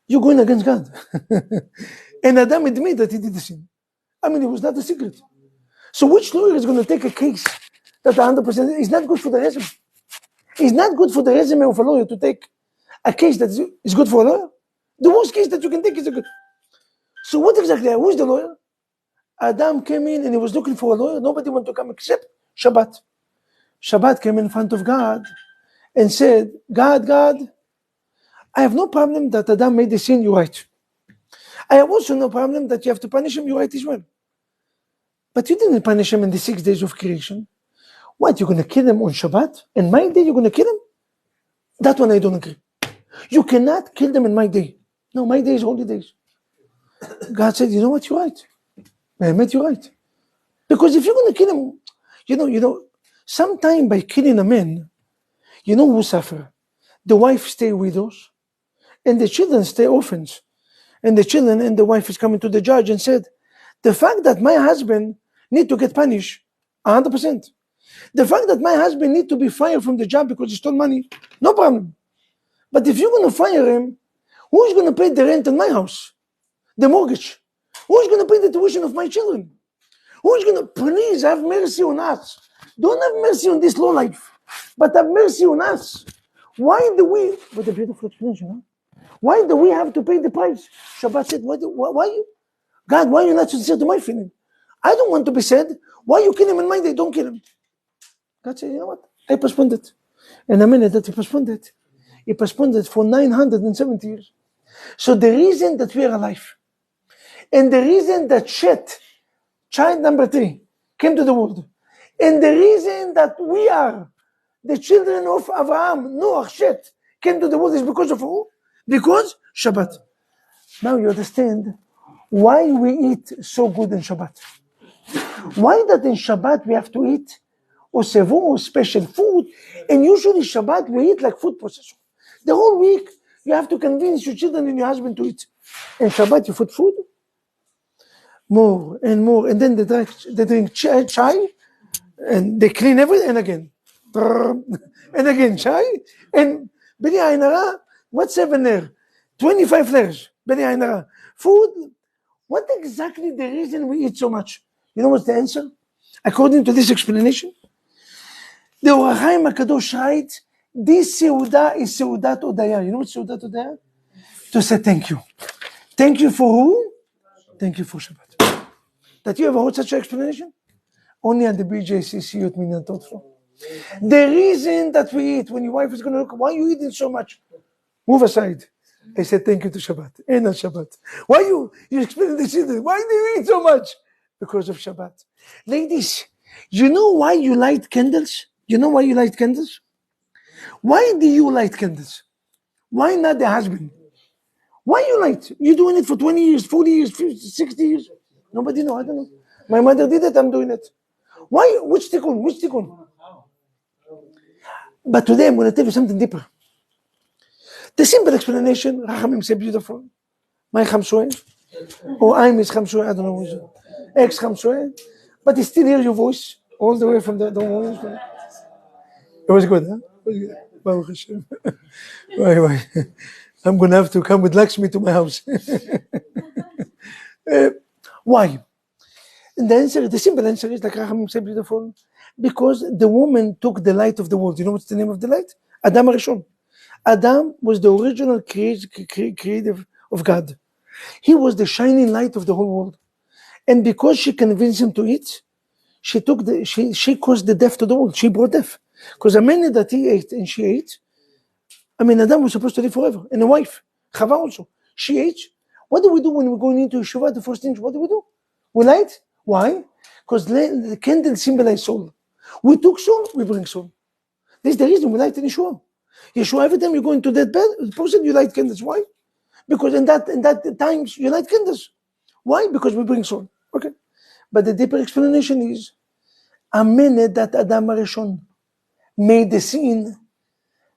you're going against God. And Adam admitted that he did the sin. I mean, it was not a secret. So which lawyer is going to take a case that 100% is not good for the resume? It's not good for the resume of a lawyer to take a case that is good for a lawyer. The worst case that you can take is a good. So what exactly? Who is the lawyer? Adam came in and he was looking for a lawyer. Nobody wanted to come except Shabbat. Shabbat came in front of God and said, God, I have no problem that Adam made the sin, you're right. I have also no problem that you have to punish him, you're right as well. But you didn't punish him in the 6 days of creation. What, you're going to kill him on Shabbat? And my day, you're going to kill him? That one I don't agree. You cannot kill them in my day. No, my day is holy days. God said, you know what, you're right. You're right. Because if you're going to kill him, you know, sometime by killing a man, you know who suffer? The wife stay widows, and the children stay orphans. And the children and the wife is coming to the judge and said, the fact that my husband need to get punished, 100%. The fact that my husband need to be fired from the job because he stole money, no problem. But if you're going to fire him, who's going to pay the rent in my house? The mortgage? Who's going to pay the tuition of my children? Who's going to, please have mercy on us. Don't have mercy on this low life, but have mercy on us. Why do we, with a beautiful explanation, huh? Why do we have to pay the price? Shabbat said, why you? God, why are you not sincere to my feeling? I don't want to be said, why you kill him in my day? Don't kill him. God said, you know what? I postponed it. And a minute that he postponed it for 970 years. So the reason that we are alive, and the reason that Shet, child number 3, came to the world, and the reason that we are the children of Abraham, Noah, Shet, came to the world is because of who? Because Shabbat. Now you understand why we eat so good in Shabbat. Why that in Shabbat we have to eat or special food, and usually Shabbat we eat like food processor. The whole week you have to convince your children and your husband to eat. And Shabbat you put food, more and more, and then they drink chai, and they clean everything, and again, and again chai, and B'li Ayin Hara, what's 7 there? 25 layers, B'li Ayin Hara. Food, what exactly the reason we eat so much? You know what's the answer? According to this explanation, the Or HaChaim HaKadosh writes, this Seudah is Seudat Odaya. You know what Seudat Odaya? To say thank you. Thank you for who? Thank you for Shabbat. That you ever heard such an explanation? Only at the BJCC with me and thoughtful. The reason that we eat, when your wife is going to look, why are you eating so much? Move aside. I said, thank you to Shabbat. And on Shabbat. Why you explain this? Why do you eat so much? Because of Shabbat. Ladies, you know why you light candles? You know why you light candles? Why do you light candles? Why not the husband? Why you light? You're doing it for 20 years, 40 years, 50, 60 years. Nobody know, I don't know. My mother did it, I'm doing it. Why? Which tikkun? But today I'm going to tell you something deeper. The simple explanation, Rachamim say beautiful. My Chamsue, or I'm his Chamsue, I don't know who's ex Chamsue, but he still hears your voice all the way from the don't worry. It was good, huh? It was good. Baruch Hashem. Why? I'm going to have to come with Lakshmi to my house. Why? And the simple answer is, like Rachamim say beautiful, because the woman took the light of the world. You know what's the name of the light? Adam Arishon. Adam was the original creative of God. He was the shining light of the whole world. And because she convinced him to eat, she caused the death to the world. She brought death. Because the minute that he ate and she ate, Adam was supposed to live forever. And a wife, Chava also. She ate. What do we do when we're going into Yeshua? The first thing, what do? We light. Why? Because the candle symbolizes soul. We took soul, we bring soul. This is the reason we light in Yeshua. Yeshua, every time you go into that bed, person, you light candles. Why? Because in that times you light candles. Why? Because we bring soul. Okay. But the deeper explanation is, a minute that Adam Arishon made the scene,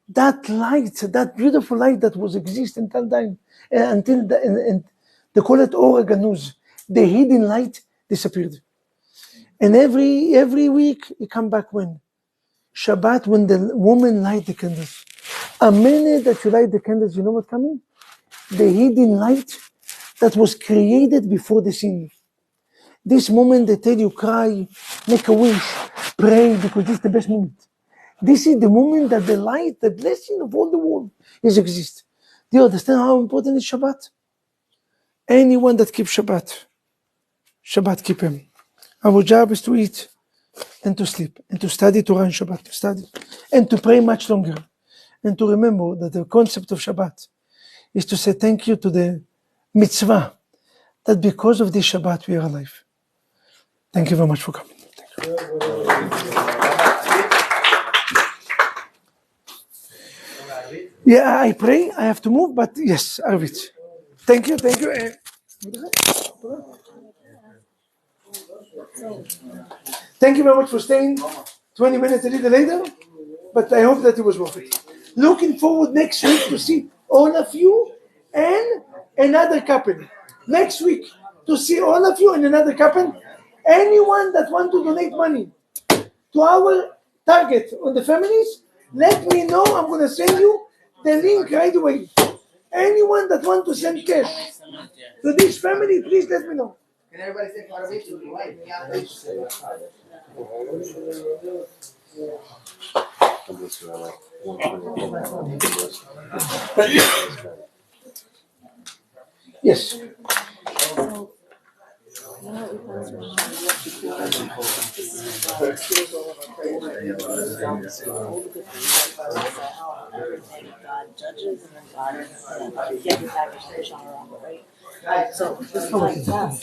that light, that beautiful light that was existing until time, until they call it Or Ganuz, the hidden light disappeared. And every week it come back when? Shabbat, when the woman light the candles. A minute that you light the candles, you know what coming? The hidden light that was created before the sin. This moment they tell you cry, make a wish, pray, because this is the best moment. This is the moment that the light, the blessing of all the world is exist. Do you understand how important is Shabbat? Anyone that keeps Shabbat keep him. Our job is to eat and to sleep and to study Torah and Shabbat, to study and to pray much longer. And to remember that the concept of Shabbat is to say thank you to the mitzvah that because of this Shabbat we are alive. Thank you very much for coming. Yeah, I pray. I have to move, but yes, Arvit. Thank you. Thank you very much for staying 20 minutes a little later, but I hope that it was worth it. Looking forward next week to see all of you and another couple. Next week to see all of you and another couple. Anyone that want to donate money to our target on the families, let me know. I'm going to send you the link right away. Anyone that want to send cash to this family, please let me know. Can everybody say Rabbi to your wife? Yes. Everything God judges and then God gives it back to the genre, right? So this is like that.